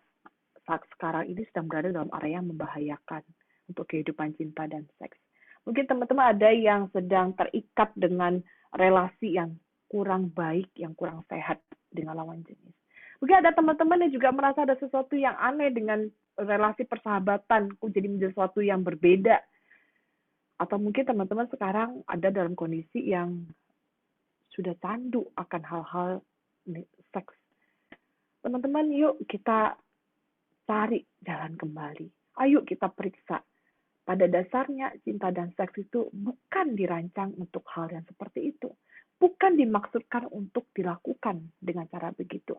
saat sekarang ini sedang berada dalam area yang membahayakan untuk kehidupan cinta dan seks. Mungkin teman-teman ada yang sedang terikat dengan relasi yang kurang baik, yang kurang sehat dengan lawan jenis. Mungkin ada teman-teman yang juga merasa ada sesuatu yang aneh dengan relasi persahabatan, jadi menjadi sesuatu yang berbeda. Atau mungkin teman-teman sekarang ada dalam kondisi yang sudah candu akan hal-hal seks. Teman-teman, yuk kita cari jalan kembali. Ayo kita periksa. Pada dasarnya, cinta dan seks itu bukan dirancang untuk hal yang seperti itu. Bukan dimaksudkan untuk dilakukan dengan cara begitu.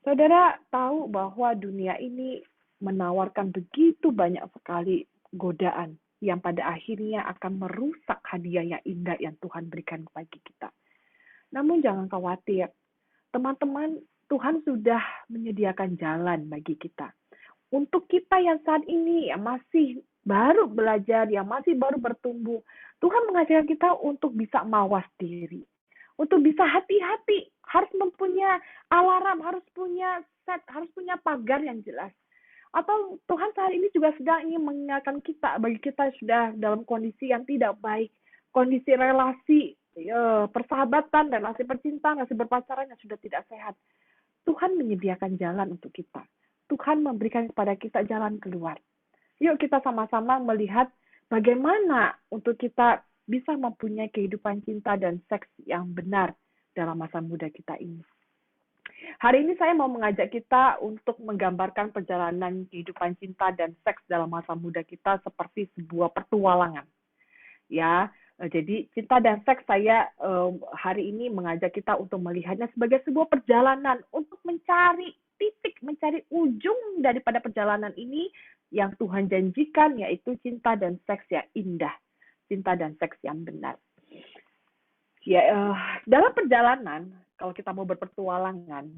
Saudara tahu bahwa dunia ini menawarkan begitu banyak sekali godaan yang pada akhirnya akan merusak hadiah yang indah yang Tuhan berikan bagi kita. Namun jangan khawatir, teman-teman, Tuhan sudah menyediakan jalan bagi kita. Untuk kita yang saat ini yang masih baru belajar, yang masih baru bertumbuh, Tuhan mengajarkan kita untuk bisa mawas diri. untuk bisa hati-hati, harus mempunyai alarm, harus punya set, harus punya pagar yang jelas. Atau Tuhan saat ini juga sedang ingin mengingatkan kita, bagi kita yang sudah dalam kondisi yang tidak baik, kondisi relasi, persahabatan, relasi percintaan, relasi berpacaran yang sudah tidak sehat. Tuhan menyediakan jalan untuk kita. Tuhan memberikan kepada kita jalan keluar. Yuk kita sama-sama melihat bagaimana untuk kita bisa mempunyai kehidupan cinta dan seks yang benar dalam masa muda kita ini. Hari ini saya mau mengajak kita untuk menggambarkan perjalanan kehidupan cinta dan seks dalam masa muda kita seperti sebuah petualangan. Ya, jadi cinta dan seks saya hari ini mengajak kita untuk melihatnya sebagai sebuah perjalanan untuk mencari titik, mencari ujung daripada perjalanan ini yang Tuhan janjikan, yaitu cinta dan seks yang indah, cinta dan seks yang benar. Ya, dalam perjalanan, kalau kita mau berpetualangan,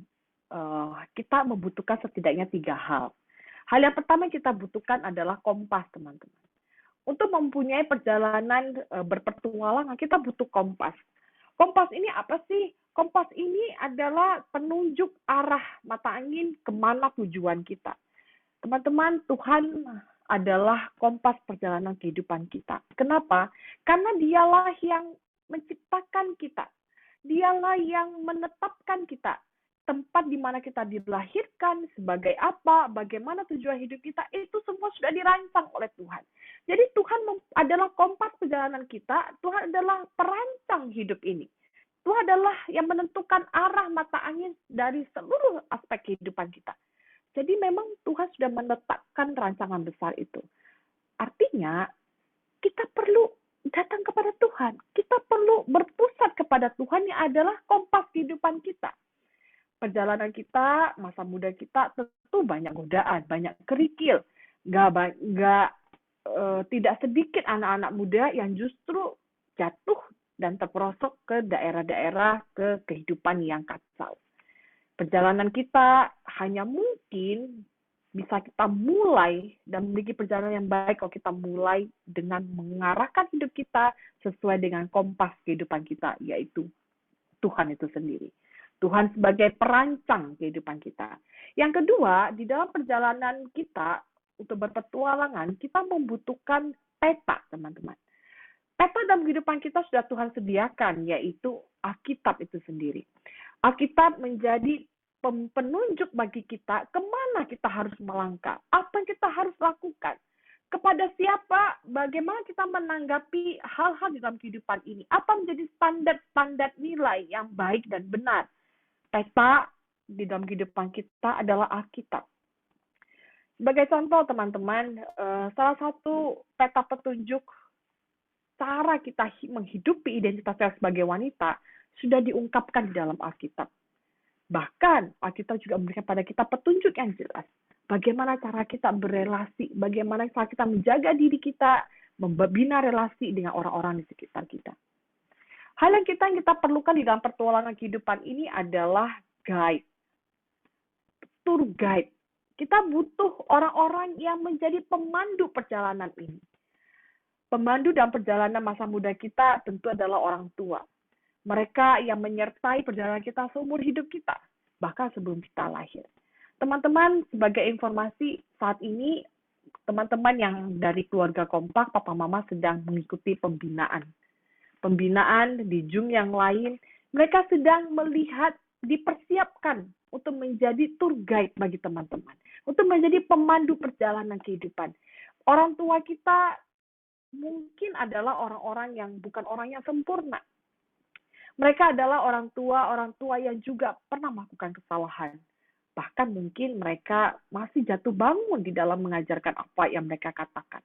kita membutuhkan setidaknya 3 hal. Hal yang pertama yang kita butuhkan adalah kompas, teman-teman. Untuk mempunyai perjalanan berpetualangan, kita butuh kompas. Kompas ini apa sih? Kompas ini adalah penunjuk arah mata angin kemana tujuan kita. Teman-teman, Tuhan adalah kompas perjalanan kehidupan kita. Kenapa? Karena dialah yang menciptakan kita. Dialah yang menetapkan kita. Tempat di mana kita dilahirkan, sebagai apa, bagaimana tujuan hidup kita, itu semua sudah dirancang oleh Tuhan. Jadi Tuhan adalah kompas perjalanan kita, Tuhan adalah perancang hidup ini. Tuhan adalah yang menentukan arah mata angin dari seluruh aspek kehidupan kita. Jadi memang Tuhan sudah menetapkan rancangan besar itu. Artinya, kita perlu datang kepada Tuhan. Kita perlu berpusat kepada Tuhan yang adalah kompas kehidupan kita. Perjalanan kita, masa muda kita tentu banyak godaan, banyak kerikil. Tidak sedikit anak-anak muda yang justru jatuh dan terperosok ke daerah-daerah, ke kehidupan yang kacau. Perjalanan kita hanya mungkin bisa kita mulai dan memiliki perjalanan yang baik kalau kita mulai dengan mengarahkan hidup kita sesuai dengan kompas kehidupan kita, yaitu Tuhan itu sendiri. Tuhan sebagai perancang kehidupan kita. Yang kedua, di dalam perjalanan kita untuk berpetualangan, kita membutuhkan peta, teman-teman. Peta dalam kehidupan kita sudah Tuhan sediakan, yaitu Alkitab itu sendiri. Alkitab menjadi penunjuk bagi kita kemana kita harus melangkah, apa yang kita harus lakukan, kepada siapa, bagaimana kita menanggapi hal-hal di dalam kehidupan ini, apa menjadi standar-standar nilai yang baik dan benar. Peta di dalam kehidupan kita adalah Alkitab. Sebagai contoh, teman-teman, salah satu peta petunjuk cara kita menghidupi identitas sebagai wanita sudah diungkapkan di dalam Alkitab. Bahkan, Alkitab juga memberikan pada kita petunjuk yang jelas. Bagaimana cara kita berelasi, bagaimana cara kita menjaga diri kita, membina relasi dengan orang-orang di sekitar kita. Hal yang kita perlukan di dalam petualangan kehidupan ini adalah guide, tour guide. Kita butuh orang-orang yang menjadi pemandu perjalanan ini. Pemandu dalam perjalanan masa muda kita tentu adalah orang tua. Mereka yang menyertai perjalanan kita seumur hidup kita, bahkan sebelum kita lahir. Teman-teman, sebagai informasi, saat ini teman-teman yang dari keluarga kompak, papa mama sedang mengikuti pembinaan di Zoom yang lain. Mereka sedang melihat, dipersiapkan untuk menjadi tour guide bagi teman-teman, untuk menjadi pemandu perjalanan kehidupan. Orang tua kita mungkin adalah orang-orang yang bukan orang yang sempurna. Mereka adalah orang tua yang juga pernah melakukan kesalahan. Bahkan mungkin mereka masih jatuh bangun di dalam mengajarkan apa yang mereka katakan.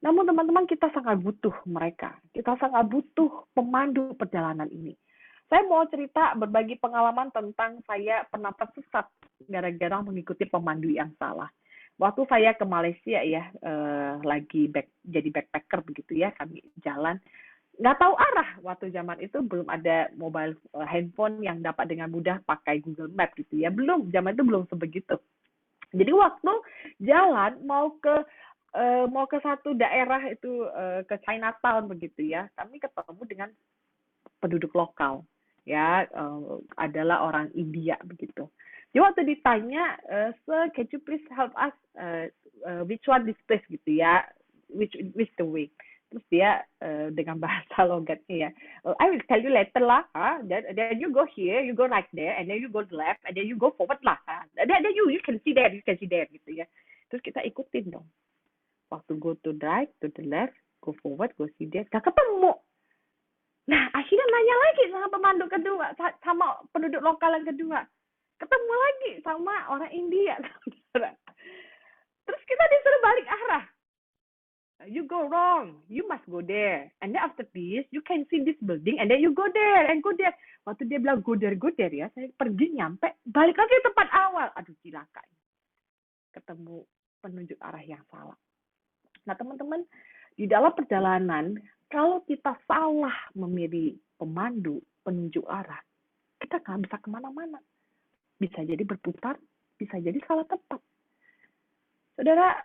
Namun teman-teman, kita sangat butuh mereka. Kita sangat butuh pemandu perjalanan ini. Saya mau cerita, berbagi pengalaman tentang saya pernah tersesat gara-gara mengikuti pemandu yang salah. Waktu saya ke Malaysia ya, lagi jadi backpacker begitu ya, kami jalan. Nggak tahu arah, waktu zaman itu belum ada mobile handphone yang dapat dengan mudah pakai Google Map gitu ya. Zaman itu belum sebegitu. Jadi waktu jalan mau ke satu daerah itu, ke Chinatown begitu ya, kami ketemu dengan penduduk lokal. ya adalah orang India begitu. Jadi waktu ditanya, Sir, can you please help us which one this place gitu ya, which the way. Terus dia dengan bahasa logatnya ya, I will tell you later lah, then you go here, you go right there, and then you go left, and then you go forward lah, then you can see there gitu ya. Terus kita ikutin dong. Waktu go to the right, to the left, go forward, go see there, gak ketemu. Nah, akhirnya nanya lagi sama pemandu kedua, sama penduduk lokal yang kedua. Ketemu lagi sama orang India. Terus kita disuruh balik arah. You go wrong. You must go there. And then after this, you can see this building. And then you go there and go there. Waktu dia bilang go there ya, saya pergi nyampe, balik lagi ke tempat awal. Aduh, cilaka. Ketemu penunjuk arah yang salah. Nah, teman-teman, di dalam perjalanan, kalau kita salah memilih pemandu, penunjuk arah, kita nggak bisa kemana-mana. Bisa jadi berputar, bisa jadi salah tempat. Saudara,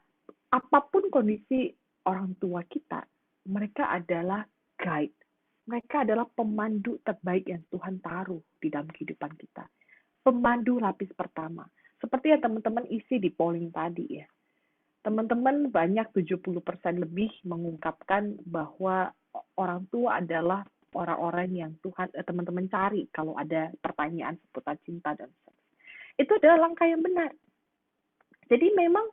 apapun kondisi orang tua kita, mereka adalah guide. Mereka adalah pemandu terbaik yang Tuhan taruh di dalam kehidupan kita. Pemandu lapis pertama. Seperti yang teman-teman isi di polling tadi ya. Teman-teman banyak 70% lebih mengungkapkan bahwa orang tua adalah orang-orang yang Tuhan teman-teman cari kalau ada pertanyaan seputar cinta dan seks. Itu adalah langkah yang benar. Jadi memang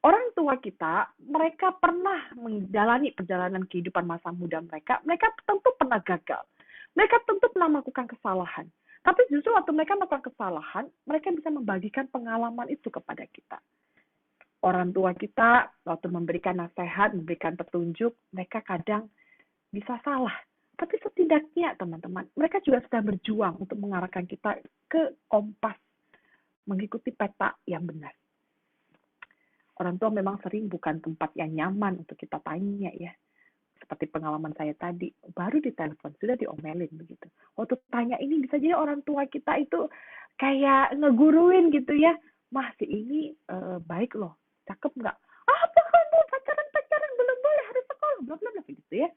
orang tua kita, mereka pernah menjalani perjalanan kehidupan masa muda mereka tentu pernah gagal. Mereka tentu pernah melakukan kesalahan. Tapi justru waktu mereka melakukan kesalahan, mereka bisa membagikan pengalaman itu kepada kita. Orang tua kita waktu memberikan nasihat, memberikan petunjuk, mereka kadang bisa salah. Tapi setidaknya teman-teman, mereka juga sedang berjuang untuk mengarahkan kita ke kompas, mengikuti peta yang benar. Orang tua memang sering bukan tempat yang nyaman untuk kita tanya ya. Seperti pengalaman saya tadi, baru ditelepon, sudah diomelin begitu. Waktu tanya ini bisa jadi orang tua kita itu kayak ngeguruin gitu ya. Mah, si ini baik loh, cakep nggak? Apa kamu pacaran belum boleh, harus sekolah, bla bla bla gitu ya.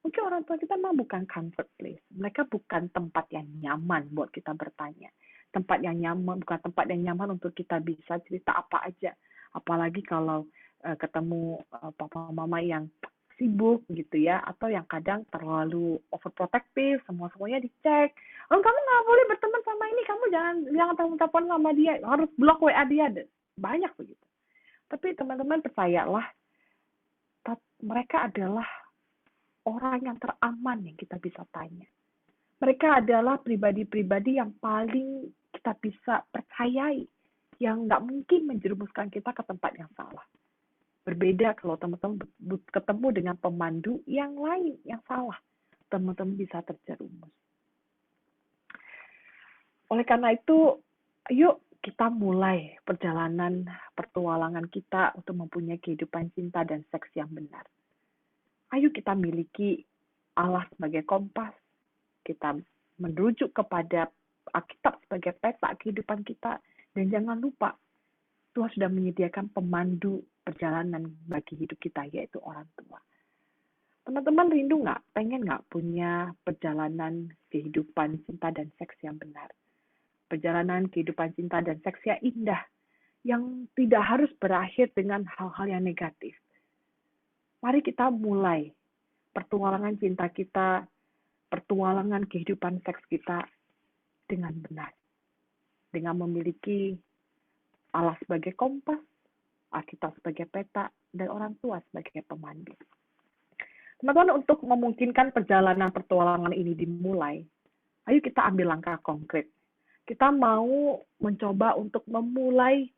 Mungkin orang tua kita memang bukan comfort place. Mereka bukan tempat yang nyaman buat kita bertanya. Tempat yang nyaman, bukan tempat yang nyaman untuk kita bisa cerita apa aja. Apalagi kalau ketemu papa mama yang sibuk gitu ya, atau yang kadang terlalu overprotective, semuanya dicek. Oh, kamu nggak boleh berteman sama ini, kamu jangan telepon sama dia, harus blok WA dia. Banyak begitu. Tapi teman-teman percayalah, mereka adalah orang yang teraman yang kita bisa tanya. Mereka adalah pribadi-pribadi yang paling kita bisa percayai, yang nggak mungkin menjerumuskan kita ke tempat yang salah. Berbeda kalau teman-teman ketemu dengan pemandu yang lain, yang salah. Teman-teman bisa terjerumus. Oleh karena itu, yuk kita mulai perjalanan petualangan kita untuk mempunyai kehidupan cinta dan seks yang benar. Ayo kita miliki Allah sebagai kompas. Kita merujuk kepada Alkitab sebagai peta kehidupan kita. Dan jangan lupa, Tuhan sudah menyediakan pemandu perjalanan bagi hidup kita, yaitu orang tua. Teman-teman rindu nggak, pengen nggak punya perjalanan kehidupan cinta dan seks yang benar? Perjalanan kehidupan cinta dan seks yang indah, yang tidak harus berakhir dengan hal-hal yang negatif. Mari kita mulai pertualangan cinta kita, pertualangan kehidupan seks kita dengan benar. Dengan memiliki Allah sebagai kompas, Alkitab sebagai peta, dan orang tua sebagai pemandu. Teman-teman, untuk memungkinkan perjalanan petualangan ini dimulai, ayo kita ambil langkah konkret. Kita mau mencoba untuk memulai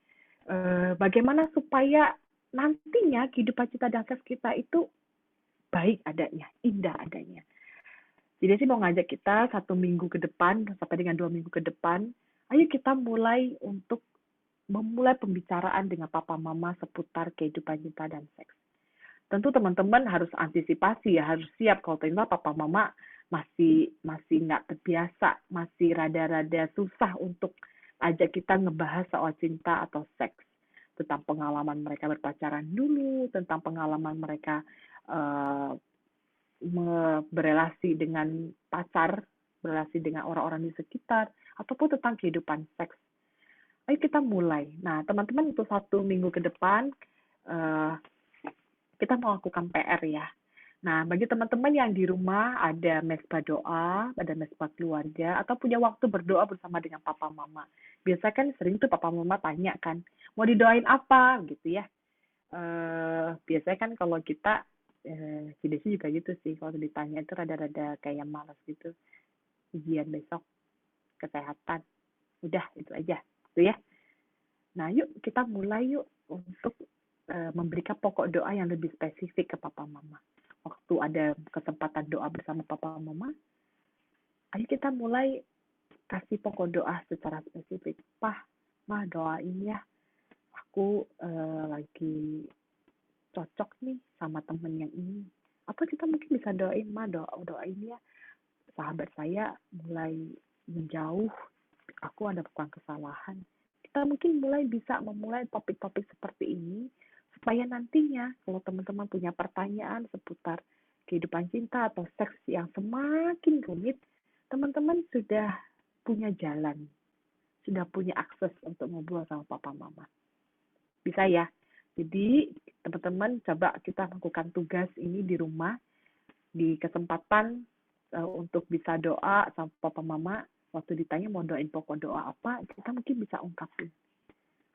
bagaimana supaya nantinya kehidupan cinta dan seks kita itu baik adanya, indah adanya. Jadi sih mau ngajak kita 1 minggu ke depan, sampai dengan 2 minggu ke depan, ayo kita mulai untuk memulai pembicaraan dengan papa mama seputar kehidupan cinta dan seks. Tentu teman-teman harus antisipasi ya, harus siap kalau ternyata papa mama masih nggak terbiasa, masih rada-rada susah untuk ajak kita ngebahas soal cinta atau seks, tentang pengalaman mereka berpacaran dulu, tentang pengalaman mereka berelasi dengan pacar berrelasi dengan orang-orang di sekitar, ataupun tentang kehidupan seks. Ayo kita mulai. Nah, teman-teman untuk 1 minggu ke depan, kita mau lakukan PR ya. Nah, bagi teman-teman yang di rumah ada mesbah doa, ada mesbah keluarga, atau punya waktu berdoa bersama dengan papa mama. Biasa kan sering tuh papa mama tanya kan, mau didoain apa gitu ya. Biasanya kan kalau kita, si Desi juga gitu sih, kalau ditanya itu rada-rada kayak malas gitu. Ujian besok, kesehatan, udah itu aja, gitu ya. Nah, yuk kita mulai yuk untuk memberikan pokok doa yang lebih spesifik ke papa mama. Waktu ada kesempatan doa bersama papa mama, ayo kita mulai kasih pokok doa secara spesifik. Pah, mah doain ya, aku lagi cocok nih sama temen yang ini. Atau kita mungkin bisa doain, mah doain ya, sahabat saya mulai menjauh, aku ada bukan kesalahan. Kita mungkin bisa memulai topik-topik seperti ini, supaya nantinya kalau teman-teman punya pertanyaan seputar kehidupan cinta atau seks yang semakin rumit, teman-teman sudah punya jalan, sudah punya akses untuk ngobrol sama papa mama. Bisa ya? Jadi teman-teman coba kita lakukan tugas ini di rumah, di kesempatan untuk bisa doa sama papa mama. Waktu ditanya mau doain pokok doa apa, kita mungkin bisa ungkapin.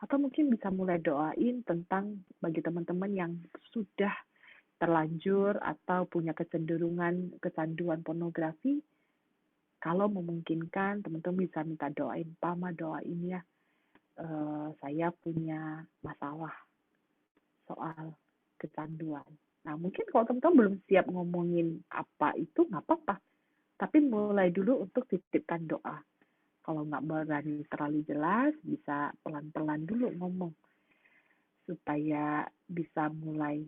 Atau mungkin bisa mulai doain tentang bagi teman-teman yang sudah terlanjur atau punya kecenderungan kecanduan pornografi, kalau memungkinkan teman-teman bisa minta doain, Pama doain ya, saya punya masalah soal kecanduan. Nah, mungkin kalau teman-teman belum siap ngomongin apa itu, nggak apa-apa. Tapi mulai dulu untuk titipkan doa. Kalau nggak berani terlalu jelas, bisa pelan-pelan dulu ngomong. Supaya bisa memulai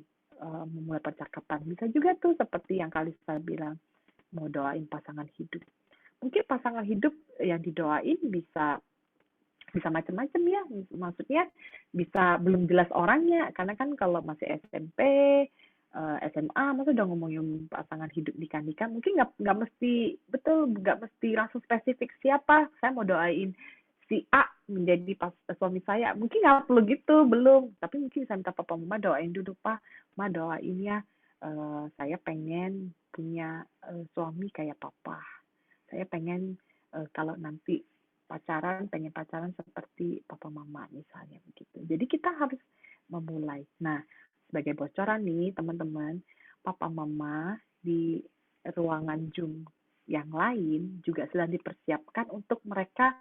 percakapan. Bisa juga tuh seperti yang Kalista bilang, mau doain pasangan hidup. Mungkin pasangan hidup yang didoain bisa macam-macam ya. Maksudnya bisa belum jelas orangnya. Karena kan kalau masih SMP, SMA, masa udah ngomongin pasangan hidup nikah-nikah, mungkin nggak mesti langsung spesifik siapa. Saya mau doain si A menjadi suami saya, mungkin nggak perlu gitu, belum. Tapi mungkin bisa minta papa mama doain dulu, Pak, Ma doain ya, saya pengen punya suami kayak papa. Saya pengen kalau nanti pengen pacaran seperti papa mama misalnya begitu. Jadi kita harus memulai. Nah, sebagai bocoran nih teman-teman, papa mama di ruangan Zoom yang lain juga sedang dipersiapkan untuk mereka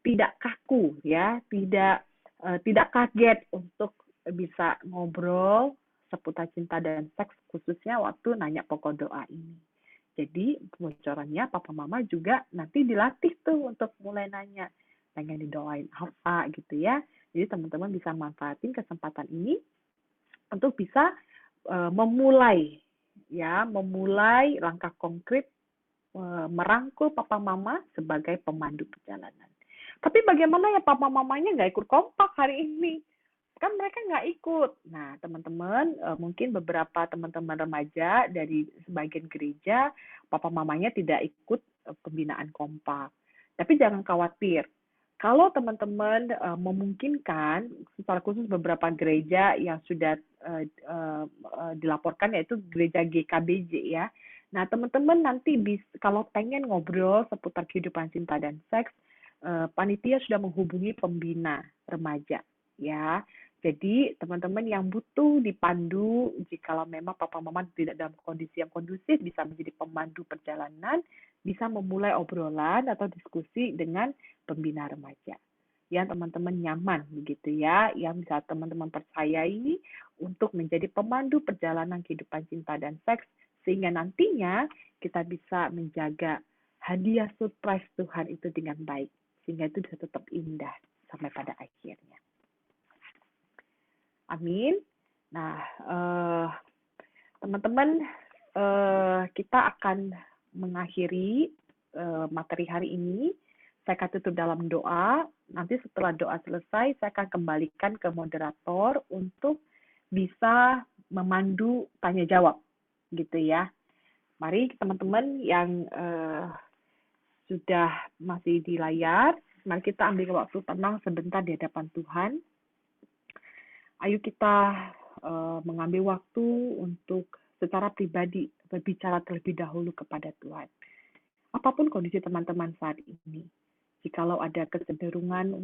tidak kaku ya, tidak kaget untuk bisa ngobrol seputar cinta dan seks, khususnya waktu nanya pokok doa ini. Jadi bocorannya papa mama juga nanti dilatih tuh untuk mulai nanya, pengen didoain apa gitu ya. Jadi teman-teman bisa manfaatin kesempatan ini untuk bisa memulai langkah konkret merangkul papa mama sebagai pemandu perjalanan. Tapi bagaimana ya papa mamanya nggak ikut kompak hari ini? Kan mereka nggak ikut. Nah, teman-teman, mungkin beberapa teman-teman remaja dari sebagian gereja, papa mamanya tidak ikut pembinaan kompak. Tapi jangan khawatir. Kalau teman-teman memungkinkan, secara khusus beberapa gereja yang sudah dilaporkan, yaitu gereja GKBJ ya. Nah, teman-teman nanti kalau pengen ngobrol seputar kehidupan cinta dan seks, panitia sudah menghubungi pembina remaja ya. Jadi teman-teman yang butuh dipandu, jikalau memang papa mama tidak dalam kondisi yang kondusif, bisa menjadi pemandu perjalanan, bisa memulai obrolan atau diskusi dengan pembina remaja yang teman-teman nyaman begitu ya, yang bisa teman-teman percayai untuk menjadi pemandu perjalanan kehidupan cinta dan seks, sehingga nantinya kita bisa menjaga hadiah surprise Tuhan itu dengan baik, sehingga itu bisa tetap indah sampai pada akhirnya. Amin. Nah, teman-teman, kita akan mengakhiri materi hari ini. Saya akan tutup dalam doa. Nanti setelah doa selesai, saya akan kembalikan ke moderator untuk bisa memandu tanya jawab, gitu ya. Mari teman-teman yang sudah masih di layar, mari kita ambil waktu tenang sebentar di hadapan Tuhan. Ayo kita mengambil waktu untuk secara pribadi berbicara terlebih dahulu kepada Tuhan. Apapun kondisi teman-teman saat ini, jikalau ada kecenderungan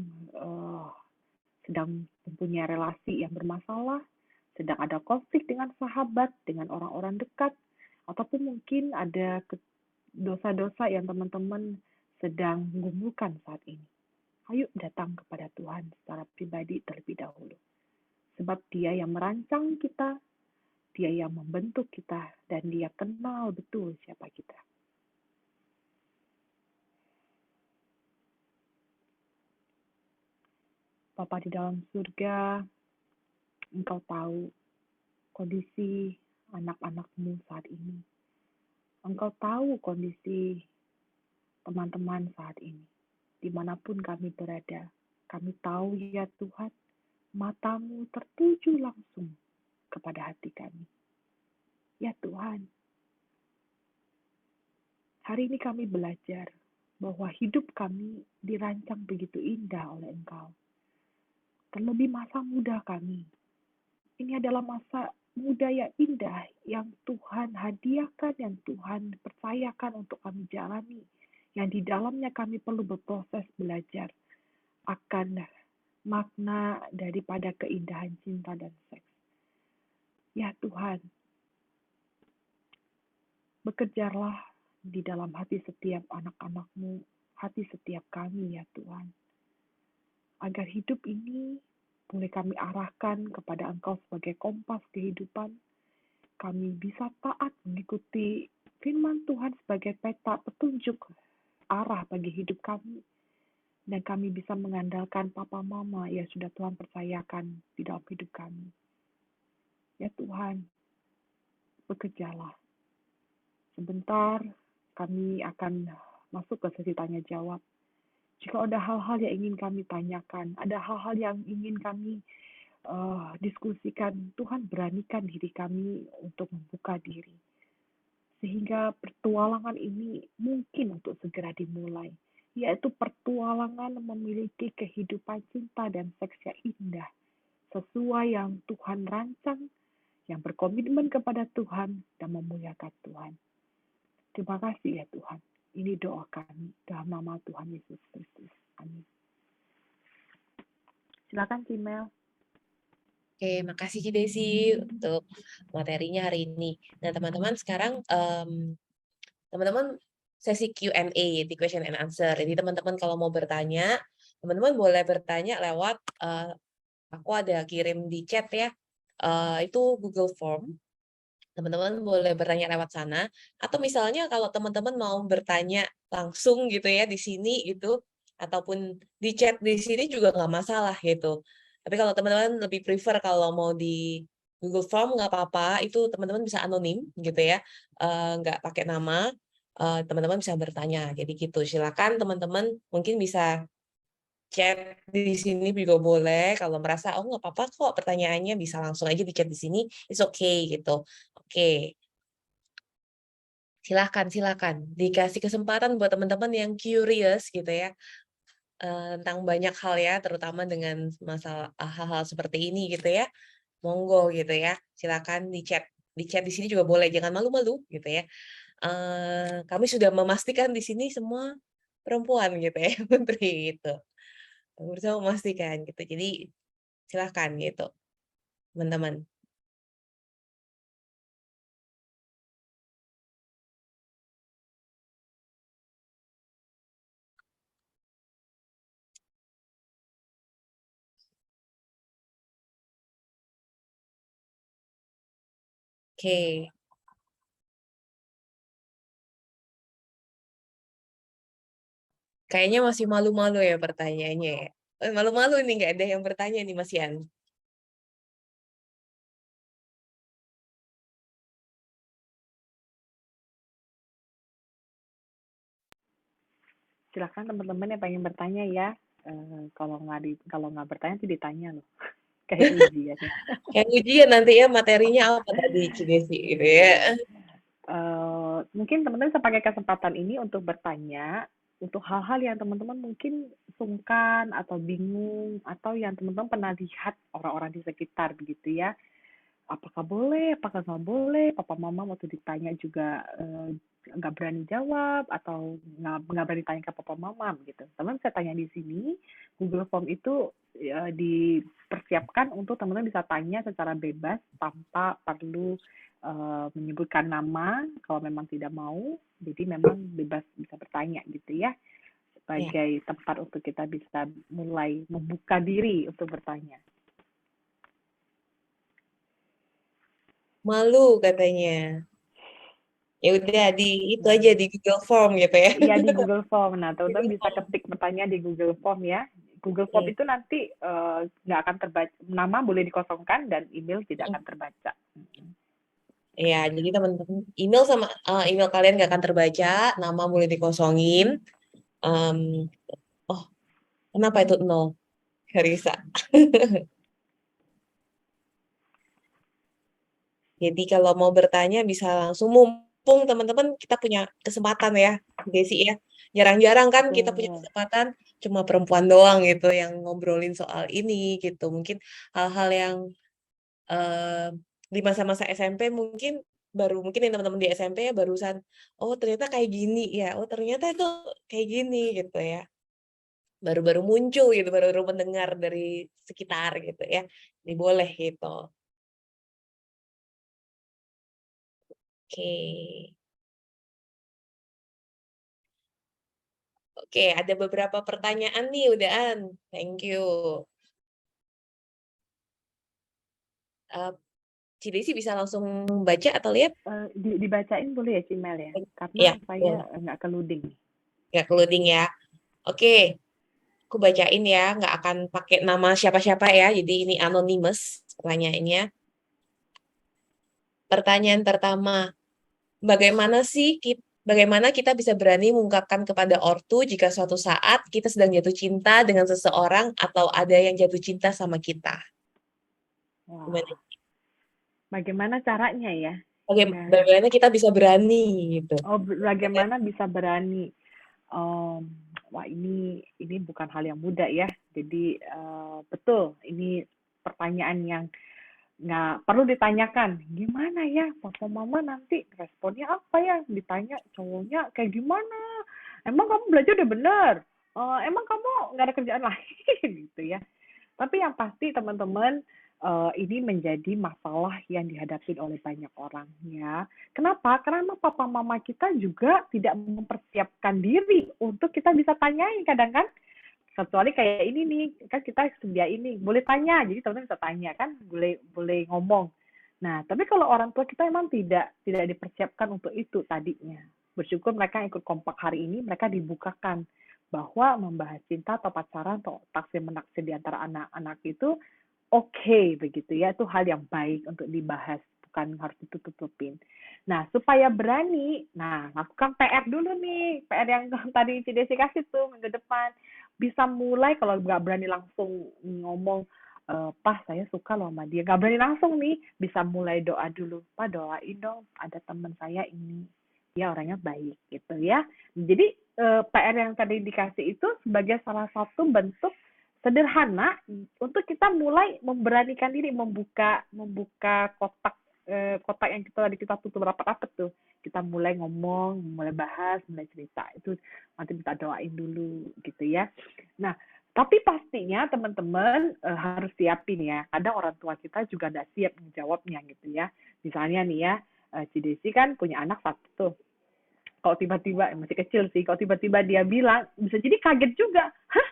sedang mempunyai relasi yang bermasalah, sedang ada konflik dengan sahabat, dengan orang-orang dekat, ataupun mungkin ada dosa-dosa yang teman-teman sedang gumulkan saat ini. Ayo datang kepada Tuhan secara pribadi terlebih dahulu. Sebab Dia yang merancang kita, Dia yang membentuk kita, dan Dia kenal betul siapa kita. Bapa di dalam surga, Engkau tahu kondisi anak-anak-Mu saat ini. Engkau tahu kondisi teman-teman saat ini. Dimanapun kami berada, kami tahu ya Tuhan, mata-Mu tertuju langsung kepada hati kami. Ya Tuhan, hari ini kami belajar bahwa hidup kami dirancang begitu indah oleh Engkau. Terlebih masa muda kami. Ini adalah masa muda yang indah yang Tuhan hadiahkan, yang Tuhan percayakan untuk kami jalani. Yang di dalamnya kami perlu berproses belajar akan makna daripada keindahan cinta dan seks. Ya Tuhan, bekerjalah di dalam hati setiap anak-anak-Mu, hati setiap kami ya Tuhan. Agar hidup ini boleh kami arahkan kepada Engkau sebagai kompas kehidupan. Kami bisa taat mengikuti firman Tuhan sebagai peta petunjuk arah bagi hidup kami. Dan kami bisa mengandalkan Papa Mama yang sudah Tuhan percayakan di dalam hidup kami. Ya Tuhan, bekerjalah. Sebentar kami akan masuk ke sesi tanya jawab. Jika ada hal-hal yang ingin kami tanyakan, ada hal-hal yang ingin kami diskusikan, Tuhan beranikan diri kami untuk membuka diri. Sehingga pertualangan ini mungkin untuk segera dimulai, yaitu pertualangan memiliki kehidupan cinta dan seks yang indah, sesuai yang Tuhan rancang, yang berkomitmen kepada Tuhan dan memuliakan Tuhan. Terima kasih ya Tuhan. Ini doa kami dalam nama Tuhan Yesus Kristus. Amin. Silakan Cimel. Oke, makasih Ci Desi untuk materinya hari ini. Nah, teman-teman sekarang teman-teman sesi Q&A, di question and answer. Jadi teman-teman kalau mau bertanya, teman-teman boleh bertanya lewat aku ada kirim di chat ya. Itu Google Form. Teman-teman boleh bertanya lewat sana, atau misalnya kalau teman-teman mau bertanya langsung gitu ya di sini gitu, ataupun di chat di sini juga nggak masalah gitu. Tapi kalau teman-teman lebih prefer kalau mau di Google Form nggak apa-apa, itu teman-teman bisa anonim gitu ya, nggak pakai nama, teman-teman bisa bertanya. Jadi gitu, silakan teman-teman mungkin bisa chat di sini juga boleh. Kalau merasa oh nggak apa-apa kok pertanyaannya bisa langsung aja di chat di sini, it's okay gitu. Oke, silakan dikasih kesempatan buat teman-teman yang curious gitu ya tentang banyak hal ya, terutama dengan masalah hal-hal seperti ini gitu ya. Monggo gitu ya, silakan di chat di sini juga boleh, jangan malu-malu gitu ya. Kami sudah memastikan di sini semua perempuan gitu ya, Putri gitu. Berusaha memastikan gitu. Jadi silakan gitu, teman-teman. Oke. Kayaknya masih malu-malu ya pertanyaannya ya. Malu-malu nih nggak ada yang bertanya nih Mas Yan. Silakan teman-teman yang pengen bertanya ya. Kalau nggak bertanya tuh ditanya loh. Kayak ujian ya. Yang ujian nanti ya materinya apa tadi Ci Desi gitu ya. Mungkin teman-teman bisa pakai kesempatan ini untuk bertanya untuk hal-hal yang teman-teman mungkin sungkan atau bingung atau yang teman-teman pernah lihat orang-orang di sekitar begitu ya. Apakah boleh, apakah nggak boleh? Papa mama waktu ditanya juga nggak berani jawab atau nggak berani tanya ke papa mama gitu. Teman saya tanya di sini, Google Form itu dipersiapkan untuk teman-teman bisa tanya secara bebas tanpa perlu menyebutkan nama kalau memang tidak mau. Jadi memang bebas bisa bertanya gitu ya, Ya, sebagai tempat untuk kita bisa mulai membuka diri untuk bertanya. malu katanya. Ya udah di itu aja Malu. di Google Form gitu ya. Iya di Google Form. Nah, teman-teman Google bisa Form. ketik pertanyaan di Google Form ya. Google Form Hmm. itu nanti nggak akan terbaca, nama boleh dikosongkan dan email tidak Hmm. akan terbaca. Ya, jadi teman-teman email sama email kalian nggak akan terbaca, nama boleh dikosongin. Em, oh, kenapa itu 0? Harisa. Jadi kalau mau bertanya bisa langsung, mumpung teman-teman kita punya kesempatan ya, Desi ya. Jarang-jarang kan kita punya Betul. kesempatan, cuma perempuan doang gitu yang ngobrolin soal ini gitu. Mungkin hal-hal yang eh, di masa-masa SMP mungkin yang teman-teman di SMP ya barusan, oh ternyata kayak gini ya, oh ternyata itu kayak gini gitu ya. Baru-baru muncul gitu, baru-baru mendengar dari sekitar gitu ya. Ini boleh gitu. Oke. Oke, ada beberapa pertanyaan nih, udahan. Thank you. Uh, Ci Desi bisa langsung baca atau lihat? Dibacain boleh ya Cimel ya? Karena Ya, saya nggak keluding. nggak loading ya. Oke, aku bacain ya, nggak akan pakai nama siapa-siapa ya, jadi ini anonymous pertanyaannya. Pertanyaan pertama, bagaimana kita bisa berani mengungkapkan kepada ortu jika suatu saat kita sedang jatuh cinta dengan seseorang atau ada yang jatuh cinta sama kita? Wah, Gimana? bagaimana caranya ya? Bagaimana kita bisa berani gitu? Oh, bagaimana bisa berani? Wah ini bukan hal yang mudah ya. Jadi betul, ini pertanyaan yang nggak perlu ditanyakan. Gimana ya, papa mama nanti responnya apa ya? Ditanya cowoknya kayak gimana? Emang kamu belajar udah bener? Emang kamu nggak ada kerjaan lain gitu ya? Tapi yang pasti teman-teman, ini menjadi masalah yang dihadapi oleh banyak orang ya. Kenapa? Karena papa mama kita juga tidak mempersiapkan diri untuk kita bisa tanyain kadang kan. Kecuali kayak ini nih, kan kita sedia ini, boleh tanya. Jadi teman-teman bisa tanya kan, boleh boleh ngomong. Nah, tapi kalau orang tua kita memang tidak dipersiapkan untuk itu tadinya. Bersyukur mereka ikut kompak hari ini, mereka dibukakan bahwa membahas cinta atau pacaran atau taksir menaksir di antara anak-anak itu oke begitu ya, itu hal yang baik untuk dibahas, bukan harus ditutup-tutupin. Nah, supaya berani, nah lakukan PR dulu nih, PR yang tadi CDC kasih tuh minggu depan. Bisa mulai kalau nggak berani langsung ngomong, Pak saya suka loh sama dia, nggak berani langsung nih, bisa mulai doa dulu, Pak doain dong ada teman saya ini, dia orangnya baik gitu ya. Jadi PR yang tadi dikasih itu sebagai salah satu bentuk sederhana untuk kita mulai memberanikan diri membuka kotak yang kita tutup rapat-rapat tuh. Kita mulai ngomong, mulai bahas, mulai cerita. Itu nanti kita doain dulu gitu ya. Nah, tapi pastinya teman-teman harus siapin ya. Kadang orang tua kita juga nggak siap menjawabnya gitu ya. Misalnya nih ya, si Desi kan punya anak satu tuh. Kalau tiba-tiba, masih kecil sih, kalau tiba-tiba dia bilang, bisa jadi kaget juga. Hah?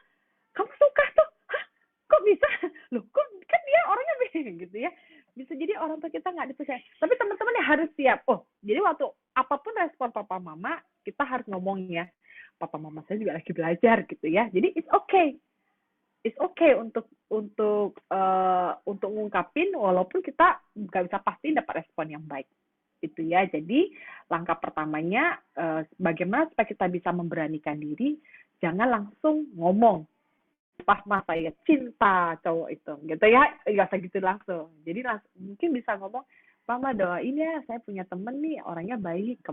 Kamu suka tuh? Hah? Kok bisa? Loh, kok kan dia orangnya beda gitu ya. Bisa jadi orang tua kita nggak dipercaya. Tapi teman-teman yang harus siap. Oh, jadi waktu apapun respon papa mama, kita harus ngomong ya. Papa mama saya juga lagi belajar gitu ya. Jadi it's okay. It's okay untuk ngungkapin walaupun kita nggak bisa pasti dapat respon yang baik itu ya. Jadi langkah pertamanya bagaimana supaya kita bisa memberanikan diri, jangan langsung ngomong pas mas saya cinta cowok itu gitu ya, nggak usah gitu langsung. Jadi mungkin bisa ngomong, Mama doain ya saya punya temen nih orangnya baik,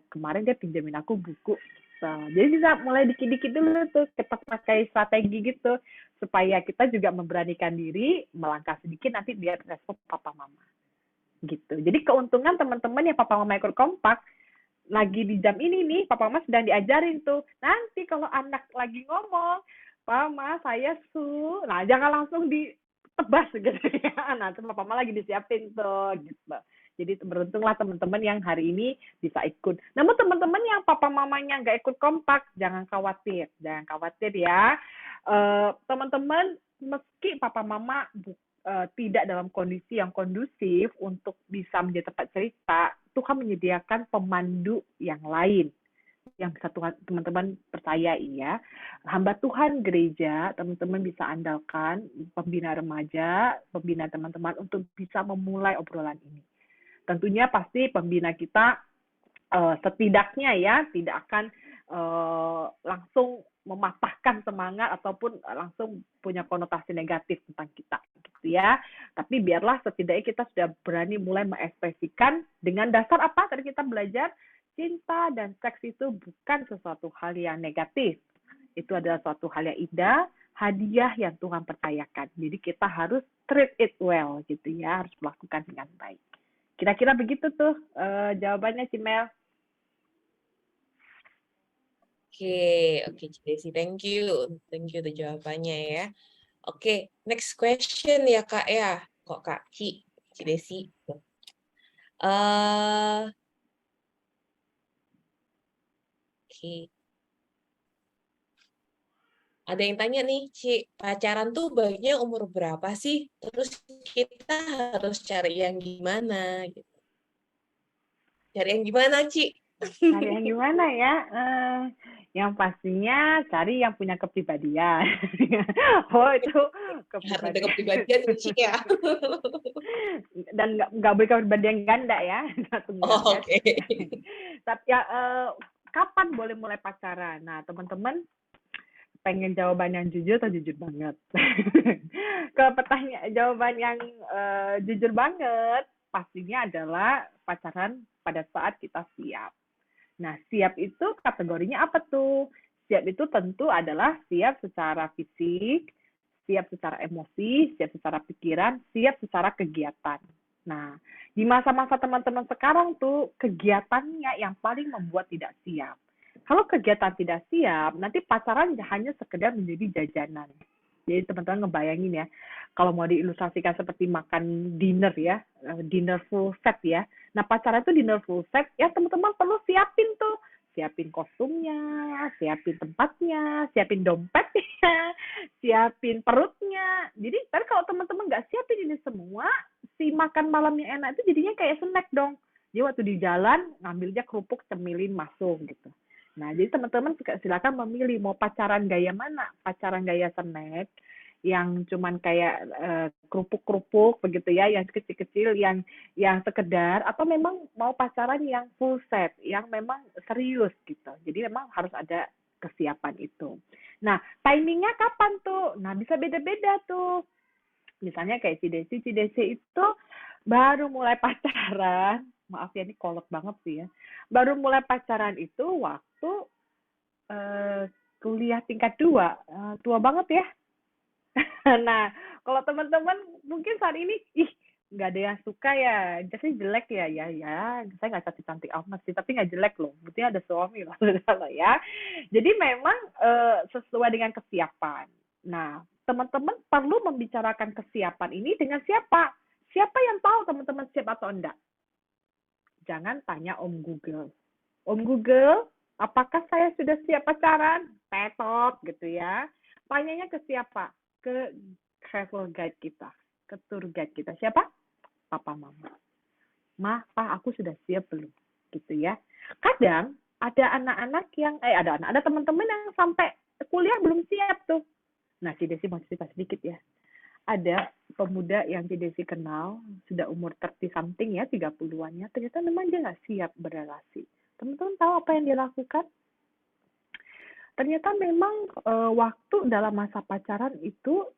kemarin dia pinjemin aku buku, gitu. Jadi bisa mulai dikit-dikit dulu tuh kita pakai strategi gitu supaya kita juga memberanikan diri melangkah sedikit nanti lihat respon papa mama gitu. Jadi keuntungan teman-teman yang papa mama ikut kompak lagi di jam ini nih, papa mama sedang diajarin tuh. Nanti kalau anak lagi ngomong, mama saya nah jangan langsung ditebas gitu ya. Nah, papa mama lagi disiapin tuh gitu. Jadi beruntunglah teman-teman yang hari ini bisa ikut. Namun teman-teman yang papa mamanya nggak ikut kompak, jangan khawatir ya. Teman-teman, meski papa mama tidak dalam kondisi yang kondusif untuk bisa menjadi tempat cerita, Tuhan menyediakan pemandu yang lain yang bisa teman-teman percayai ya. Hamba Tuhan gereja, teman-teman bisa andalkan pembina remaja, pembina teman-teman untuk bisa memulai obrolan ini. Tentunya pasti pembina kita setidaknya ya tidak akan langsung mematahkan semangat ataupun langsung punya konotasi negatif tentang kita gitu ya. Tapi biarlah setidaknya kita sudah berani mulai mengekspresikan dengan dasar apa tadi kita belajar, cinta dan seks itu bukan sesuatu hal yang negatif. Itu adalah suatu hal yang indah, hadiah yang Tuhan percayakan. Jadi kita harus treat it well gitu ya, harus melakukan dengan baik. Kira-kira begitu tuh jawabannya Cimel. Oke, Desi, thank you tuh jawabannya ya. Oke, next question ya Kak ya. Kok Kak Desi? Oke. Ada yang tanya nih, Ci, pacaran tuh baiknya umur berapa sih? Terus kita harus cari yang gimana gitu. Cari yang gimana, Ci? Cari yang gimana ya? Yang pastinya cari yang punya kepribadian. Oh itu Harus ada kepribadian Ci ya. Dan nggak boleh kepribadian ganda ya. Oh, oke. Tapi ya kapan boleh mulai pacaran? Nah teman-teman pengen jawaban yang jujur atau jujur banget? Kalau jawaban yang jujur banget pastinya adalah pacaran pada saat kita siap. Nah, siap itu kategorinya apa tuh? Siap itu tentu adalah siap secara fisik, siap secara emosi, siap secara pikiran, siap secara kegiatan. Nah, di masa-masa teman-teman sekarang tuh kegiatannya yang paling membuat tidak siap. Kalau kegiatan tidak siap, nanti pacaran hanya sekedar menjadi jajanan. Jadi teman-teman ngebayangin ya, kalau mau diilustrasikan seperti makan dinner ya, dinner full set ya. Nah pacaran itu dinner full set, ya teman-teman perlu siapin tuh. Siapin kostumnya, siapin tempatnya, siapin dompetnya, siapin perutnya. Jadi tapi kalau teman-teman nggak siapin ini semua, si makan malam yang enak itu jadinya kayak snack dong. Jadi waktu di jalan, ngambilnya kerupuk, cemilin, masuk gitu. Nah, jadi teman-teman silakan memilih mau pacaran gaya mana. Pacaran gaya snack yang cuman kayak kerupuk-kerupuk begitu ya, yang kecil-kecil, yang sekedar, atau memang mau pacaran yang full set, yang memang serius gitu. Jadi memang harus ada kesiapan itu. Nah, timingnya kapan tuh? Nah, bisa beda-beda tuh. Misalnya kayak si Desi itu baru mulai pacaran, maaf ya ini kolot banget sih ya, baru mulai pacaran itu waktu kuliah tingkat 2, tua banget ya. Nah, kalau teman-teman mungkin saat ini, nggak ada yang suka ya, jadi jelek ya, saya nggak cantik-cantik amat sih, tapi nggak jelek loh, buktinya ada suami lah, ya. Jadi memang sesuai dengan kesiapan. Nah, teman-teman perlu membicarakan kesiapan ini dengan siapa? Siapa yang tahu teman-teman siap atau enggak? Jangan tanya Om Google. Om Google, apakah saya sudah siap pacaran? Tetot gitu ya. Tanyanya ke siapa? Ke travel guide kita, ke tour guide kita. Siapa? Papa Mama. Ma, Pa, aku sudah siap belum? Gitu ya. Kadang ada anak-anak yang ada teman-teman yang sampai kuliah belum siap tuh. Nah, si Desi mau cerita sedikit ya. Ada pemuda yang si Desi kenal, sudah umur 30 something ya, 30-annya, ternyata memang dia nggak siap berrelasi. Teman-teman tahu apa yang dia lakukan? Ternyata memang waktu dalam masa pacaran itu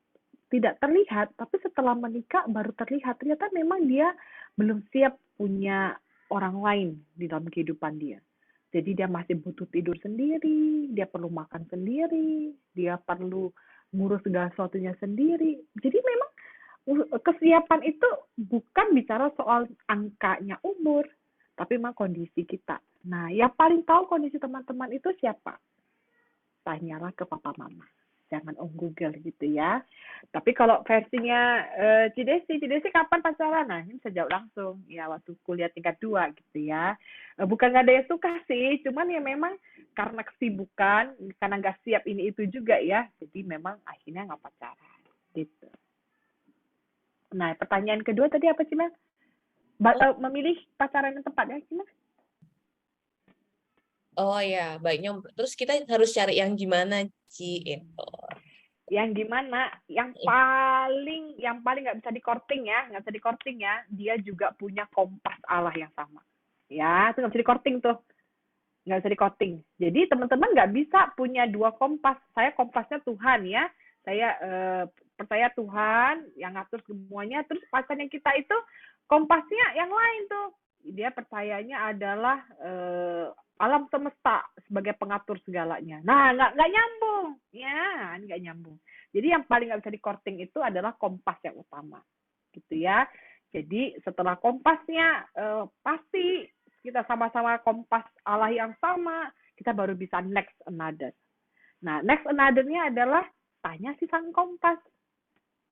tidak terlihat, tapi setelah menikah baru terlihat. Ternyata memang dia belum siap punya orang lain di dalam kehidupan dia. Jadi dia masih butuh tidur sendiri, dia perlu makan sendiri, dia perlu ngurus segala sesuatunya sendiri. Jadi memang kesiapan itu bukan bicara soal angkanya umur, tapi memang kondisi kita. Nah, yang paling tahu kondisi teman-teman itu siapa? Tanyalah ke papa mama. Jangan Om Google gitu ya. Tapi kalau versinya Cidesi kapan pacaran? Nah, ini bisa jawab langsung. Ya, waktu kuliah tingkat 2 gitu ya. Bukan nggak ada yang suka sih, cuman ya memang karena kesibukan, karena nggak siap ini itu juga ya. Jadi memang akhirnya nggak pacaran. Gitu. Nah, pertanyaan kedua tadi apa sih, Mel? Memilih pacaran yang tepat ya, gimana? Oh ya, baiknya. Terus kita harus cari yang gimana, Ci? Itu. Yang gimana? Yang paling nggak bisa di-courting ya, dia juga punya kompas Allah yang sama. Ya, itu nggak bisa di-courting tuh. Nggak bisa di-courting. Jadi teman-teman nggak bisa punya 2 kompas. Saya kompasnya Tuhan ya. Saya percaya Tuhan yang ngatur semuanya. Terus pacarnya kita itu kompasnya yang lain tuh. Dia percayanya adalah alam semesta sebagai pengatur segalanya. Nah, nggak nyambung. Ya, nggak nyambung. Jadi yang paling nggak bisa di-courting itu adalah kompas yang utama. Gitu ya. Jadi setelah kompasnya pasti kita sama-sama kompas Allah yang sama, kita baru bisa next another. Nah, next another-nya adalah tanya si sang kompas.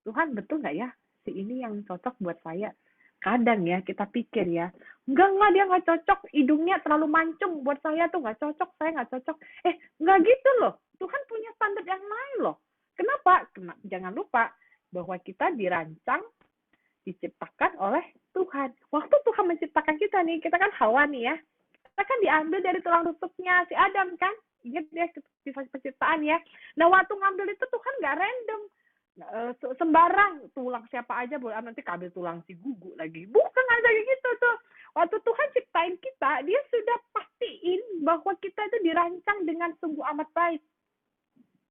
Tuhan, betul nggak ya si ini yang cocok buat saya? Kadang ya kita pikir ya, enggak dia nggak cocok, hidungnya terlalu mancung buat saya tuh nggak cocok, saya nggak cocok. Nggak gitu loh, Tuhan punya standar yang lain loh. Kenapa? Jangan lupa bahwa kita dirancang, diciptakan oleh Tuhan. Waktu Tuhan menciptakan kita nih, kita kan Hawa nih ya, kita kan diambil dari tulang rusuknya si Adam kan, ingat ya kisah penciptaan ya. Nah waktu ngambil itu Tuhan nggak random, sembarang tulang siapa aja boleh, nanti ambil tulang si Gugu lagi, bukan aja gitu tuh. Waktu Tuhan ciptain kita, dia sudah pastiin bahwa kita itu dirancang dengan sungguh amat baik.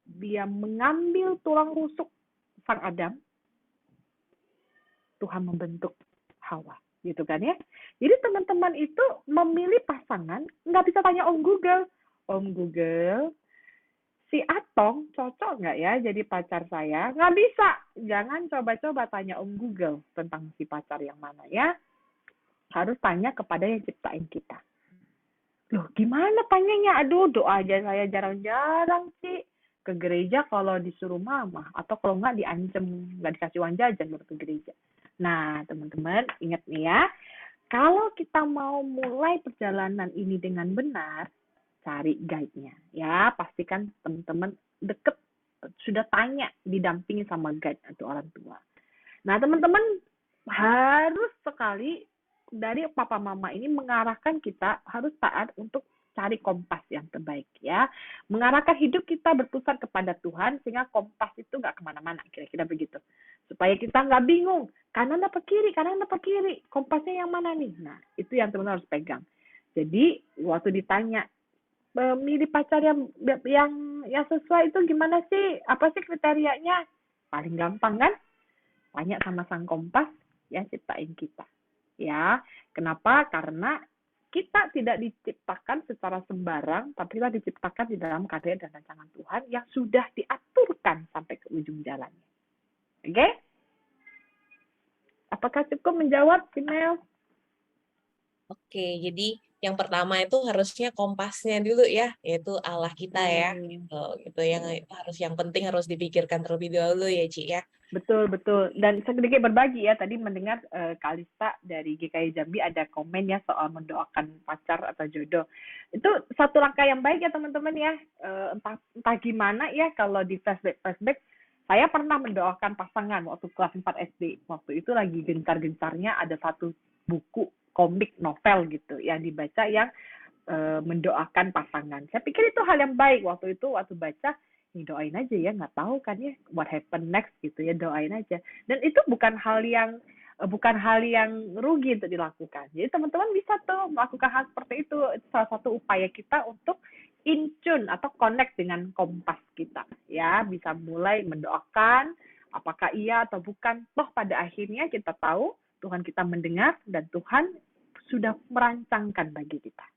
Dia mengambil tulang rusuk sang Adam, Tuhan membentuk Hawa, gitu kan ya. Jadi teman-teman itu memilih pasangan nggak bisa tanya Om Google, si Atong cocok nggak ya jadi pacar saya? Nggak bisa. Jangan coba-coba tanya Om Google tentang si pacar yang mana ya. Harus tanya kepada yang ciptain kita. Loh, gimana tanyanya? Aduh, doa aja saya jarang-jarang sih ke gereja kalau disuruh mama. Atau kalau nggak diancem, nggak dikasih uang jajan baru ke gereja. Nah, teman-teman, ingat nih ya. Kalau kita mau mulai perjalanan ini dengan benar, cari guide-nya. Ya, pastikan teman-teman deket, sudah tanya, didampingi sama guide atau orang tua. Nah, teman-teman harus sekali dari papa mama ini mengarahkan kita harus taat untuk cari kompas yang terbaik ya. Mengarahkan hidup kita berpusat kepada Tuhan sehingga kompas itu nggak kemana-mana, kira-kira begitu. Supaya kita nggak bingung, kanan apa kiri, kompasnya yang mana nih? Nah, itu yang teman-teman harus pegang. Jadi, waktu ditanya, milih pacar yang sesuai itu gimana sih? Apa sih kriterianya? Paling gampang kan? Tanya sama sang kompas yang ciptain kita. Ya, kenapa? Karena kita tidak diciptakan secara sembarang, tapi kita diciptakan di dalam keadaan dan rancangan Tuhan yang sudah diaturkan sampai ke ujung jalannya. Oke? Apakah cukup menjawab, Mel? Oke, jadi yang pertama itu harusnya kompasnya dulu ya, yaitu Allah kita ya. Gitu yang penting harus dipikirkan terlebih dahulu ya, Ci ya. Betul. Dan sedikit berbagi ya, tadi mendengar Kalista dari GKI Jambi ada komen ya soal mendoakan pacar atau jodoh. Itu satu langkah yang baik ya teman-teman ya. Entah gimana ya kalau di flashback, saya pernah mendoakan pasangan waktu kelas 4 SD. Waktu itu lagi gencar-gencarnya ada satu buku komik novel gitu yang dibaca yang mendoakan pasangan. Saya pikir itu hal yang baik waktu baca, doain aja ya, nggak tahu kan ya what happen next gitu ya, doain aja. Dan itu bukan hal yang rugi untuk dilakukan. Jadi teman-teman bisa tuh melakukan hal seperti itu. Itu salah satu upaya kita untuk in tune atau connect dengan kompas kita ya, bisa mulai mendoakan apakah iya atau bukan. Toh pada akhirnya kita tahu Tuhan kita mendengar dan Tuhan sudah merancangkan bagi kita.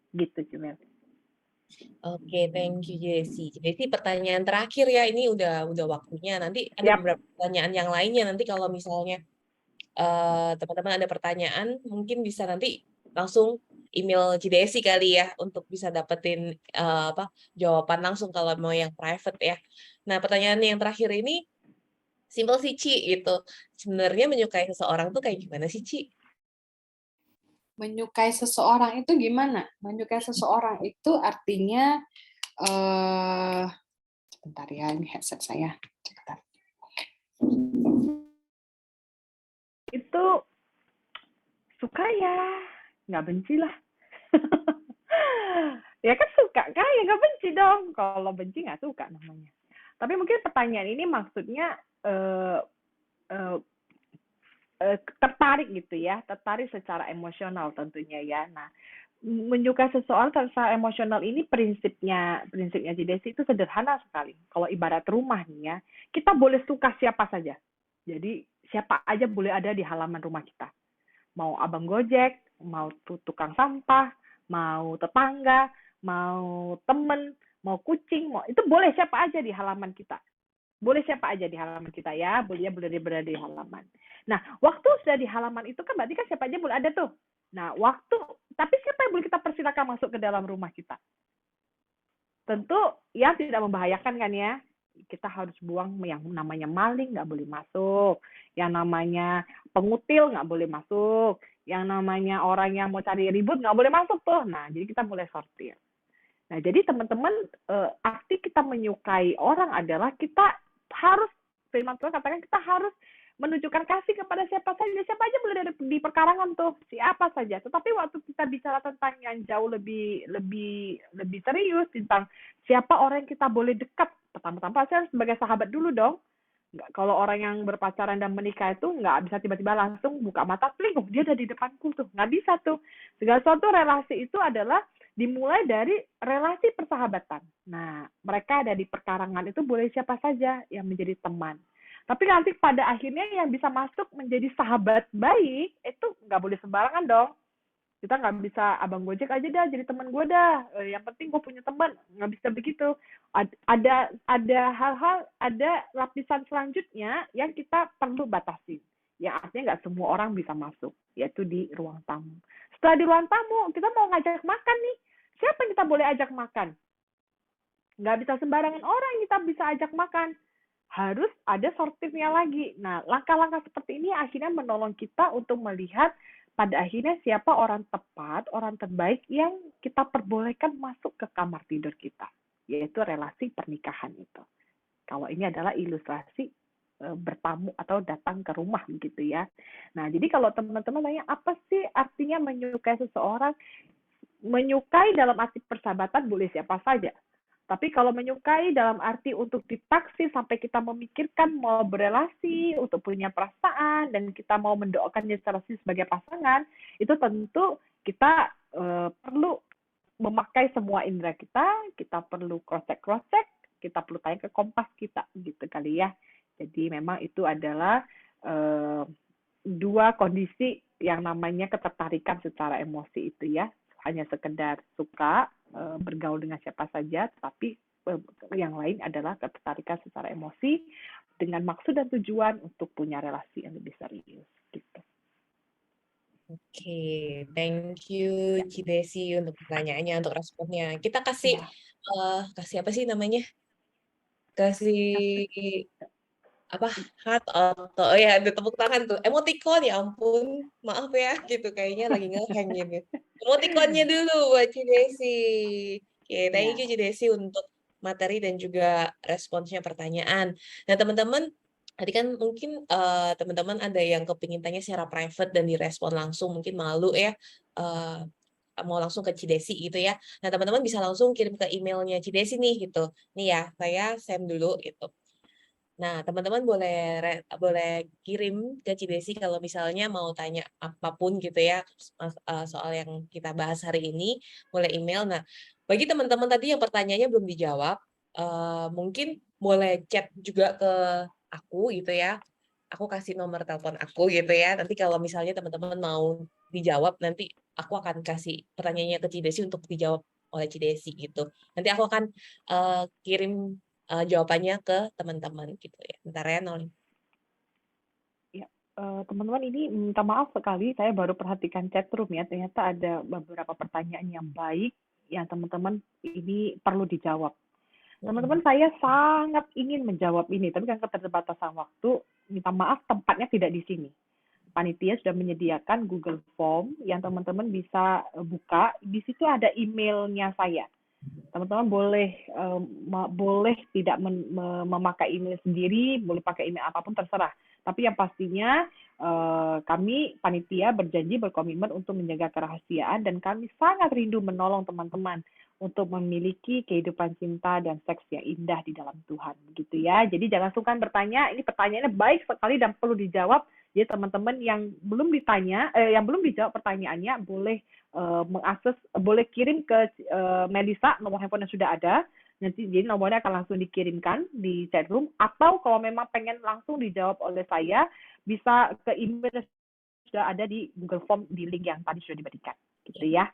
Gitu, Cimel. Oke, thank you Jessie. Jadi pertanyaan terakhir ya, ini udah waktunya. Nanti ada Siap. beberapa pertanyaan yang lainnya. Nanti kalau misalnya teman-teman ada pertanyaan, mungkin bisa nanti langsung email Cidesi kali ya untuk bisa dapetin jawaban langsung kalau mau yang private ya. Nah, pertanyaan yang terakhir ini simple sih Ci gitu. Sebenarnya menyukai seseorang tuh kayak gimana sih Ci? Menyukai seseorang itu gimana? Menyukai seseorang itu artinya sebentar ya, ini headset saya. Sebentar. Itu suka ya, nggak benci lah. Ya kan suka kan, ya nggak benci dong. Kalau benci nggak suka namanya. Tapi mungkin pertanyaan ini maksudnya tertarik gitu ya, tertarik secara emosional tentunya ya. Nah, menyukai seseorang secara emosional ini prinsipnya Cidesi itu sederhana sekali. Kalau ibarat rumah nih ya, kita boleh suka siapa saja. Jadi siapa aja boleh ada di halaman rumah kita. Mau abang gojek, mau tukang sampah, mau tetangga, mau temen, mau kucing, itu boleh siapa aja di halaman kita. Boleh siapa aja di halaman kita ya, boleh berada di halaman. Nah, waktu sudah di halaman itu kan berarti kan siapa aja boleh ada tuh. Nah, tapi siapa yang boleh kita persilakan masuk ke dalam rumah kita? Tentu yang tidak membahayakan kan ya. Kita harus buang yang namanya maling, nggak boleh masuk. Yang namanya pengutil nggak boleh masuk. Yang namanya orang yang mau cari ribut nggak boleh masuk tuh. Nah, jadi kita mulai sortir. Nah, jadi teman-teman, arti kita menyukai orang adalah kita harus, firman Tuhan katakan kita harus menunjukkan kasih kepada siapa saja. Siapa aja boleh ada di perkarangan tuh, siapa saja. Tetapi waktu kita bicara tentang yang jauh lebih serius tentang siapa orang yang kita boleh dekat, pertama-tama pasti harus sebagai sahabat dulu dong. Nggak, kalau orang yang berpacaran dan menikah itu nggak bisa tiba-tiba langsung buka mata, klik, dia ada di depanku tuh. Nggak bisa tuh. Segala suatu relasi itu adalah dimulai dari relasi persahabatan. Nah, mereka ada di perkarangan itu boleh siapa saja yang menjadi teman. Tapi nanti pada akhirnya yang bisa masuk menjadi sahabat baik, itu nggak boleh sembarangan dong. Kita nggak bisa abang gojek aja dah jadi teman gue dah. Yang penting gue punya teman, nggak bisa begitu. Ada hal-hal, ada lapisan selanjutnya yang kita perlu batasi. Yang artinya nggak semua orang bisa masuk, yaitu di ruang tamu. Setelah di ruang tamu, kita mau ngajak makan nih. Siapa yang kita boleh ajak makan? Nggak bisa sembarangan orang yang kita bisa ajak makan. Harus ada sortirnya lagi. Nah, langkah-langkah seperti ini akhirnya menolong kita untuk melihat pada akhirnya siapa orang tepat, orang terbaik yang kita perbolehkan masuk ke kamar tidur kita, yaitu relasi pernikahan itu. Kalau ini adalah ilustrasi bertamu atau datang ke rumah gitu ya. Nah, jadi kalau teman-teman tanya apa sih artinya menyukai seseorang? Menyukai dalam arti persahabatan boleh siapa saja. Tapi kalau menyukai dalam arti untuk ditaksir sampai kita memikirkan mau berelasi, untuk punya perasaan, dan kita mau mendoakannya secara sebagai pasangan, itu tentu kita perlu memakai semua indera kita perlu cross-check, kita perlu tanya ke kompas kita, gitu kali ya. Jadi memang itu adalah dua kondisi yang namanya ketertarikan secara emosi itu ya. Hanya sekedar suka bergaul dengan siapa saja, tapi yang lain adalah ketertarikan secara emosi dengan maksud dan tujuan untuk punya relasi yang lebih serius. Gitu. Oke, thank you Cidesi untuk pertanyaannya, untuk responnya. Kita kasih kasih apa sih namanya? Kasih apa heart atau ya ada tepuk tangan tuh emoticon ya ampun maaf ya gitu kayaknya lagi nge-hang gitu emoticonnya dulu buat Cidesi. Oke, thank you Cidesi untuk materi dan juga responsnya pertanyaan. Nah teman-teman tadi kan mungkin teman-teman ada yang kepingin tanya secara private dan direspon langsung, mungkin malu ya mau langsung ke Cidesi gitu ya. Nah teman-teman bisa langsung kirim ke emailnya Cidesi nih gitu. Nih ya saya send dulu gitu. Nah, teman-teman boleh kirim ke Cidesi kalau misalnya mau tanya apapun gitu ya soal yang kita bahas hari ini, boleh email. Nah, bagi teman-teman tadi yang pertanyaannya belum dijawab, mungkin boleh chat juga ke aku gitu ya. Aku kasih nomor telepon aku gitu ya. Nanti kalau misalnya teman-teman mau dijawab, nanti aku akan kasih pertanyaannya ke Cidesi untuk dijawab oleh Cidesi gitu. Nanti aku akan kirim jawabannya ke teman-teman gitu ya. Bentar ya, Nol. Ya, teman-teman ini minta maaf sekali, saya baru perhatikan chat room ya, ternyata ada beberapa pertanyaan yang baik yang teman-teman ini perlu dijawab. Teman-teman, saya sangat ingin menjawab ini, tapi kan keterbatasan waktu, minta maaf tempatnya tidak di sini. Panitia sudah menyediakan Google Form yang teman-teman bisa buka, di situ ada emailnya saya. Teman-teman boleh tidak memakai email sendiri, boleh pakai email apapun terserah. Tapi yang pastinya kami panitia berjanji berkomitmen untuk menjaga kerahasiaan dan kami sangat rindu menolong teman-teman untuk memiliki kehidupan cinta dan seks yang indah di dalam Tuhan, gitu ya. Jadi jangan sungkan bertanya. Ini pertanyaannya baik sekali dan perlu dijawab. Jadi teman-teman yang belum dijawab pertanyaannya boleh boleh kirim ke Melisa, nomor handphone yang sudah ada. Nanti jadi nomornya akan langsung dikirimkan di chat room, atau kalau memang pengen langsung dijawab oleh saya, bisa ke email yang sudah ada di Google Form di link yang tadi sudah diberikan, gitu ya.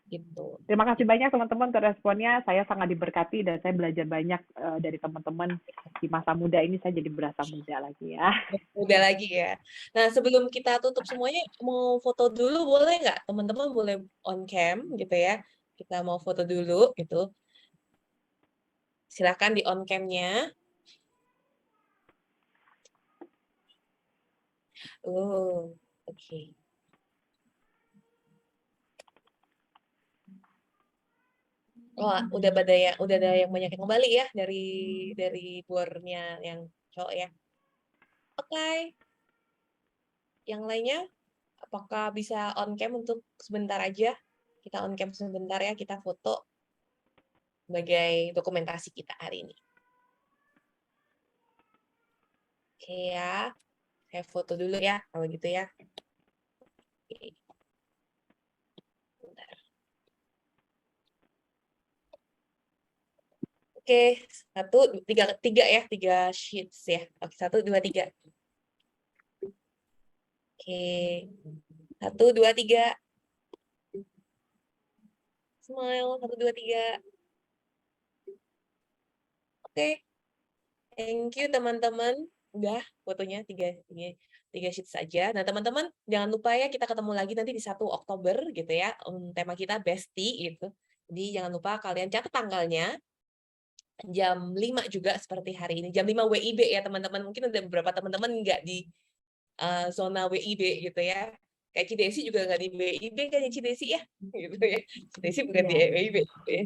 Gitu. Terima kasih banyak teman-teman untuk responnya. Saya sangat diberkati dan saya belajar banyak dari teman-teman di masa muda ini. Saya jadi berasa muda lagi ya. Udah lagi ya. Nah, sebelum kita tutup semuanya, mau foto dulu boleh nggak? Teman-teman boleh on cam gitu ya. Kita mau foto dulu gitu. Silakan di on cam-nya. Oh, oke. Wah, udah ada yang banyak yang kembali ya dari bornya yang cowok ya. Oke. Yang lainnya, apakah bisa on cam untuk sebentar aja? Kita on cam sebentar ya, kita foto sebagai dokumentasi kita hari ini. Oke ya, saya foto dulu ya, kalau gitu ya. Oke. Bentar. Oke, 3 sheets ya. Oke, 1, 2, 3. Oke, 1, 2, 3. Smile, 1, 2, 3. Oke, thank you teman-teman. Udah fotonya 3 sheet saja. Nah teman-teman jangan lupa ya kita ketemu lagi nanti di 1 Oktober gitu ya. Tema kita bestie gitu. Jadi jangan lupa kalian catat tanggalnya. Jam 5 juga seperti hari ini. Jam 5 WIB ya teman-teman. Mungkin ada beberapa teman-teman nggak di zona WIB gitu ya. Kayak Cidesi juga nggak di WIB kan ya Cidesi ya. Gitu ya. Cidesi bukan di WIB gitu ya.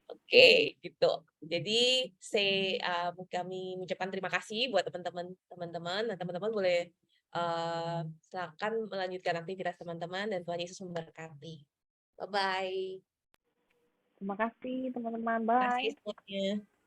Oke, gitu. Jadi kami mengucapkan terima kasih buat teman-teman. Nah, teman-teman boleh silakan melanjutkan aktivitas teman-teman dan Tuhan Yesus memberkati. Bye-bye. Terima kasih teman-teman. Terima kasih Bye. semuanya.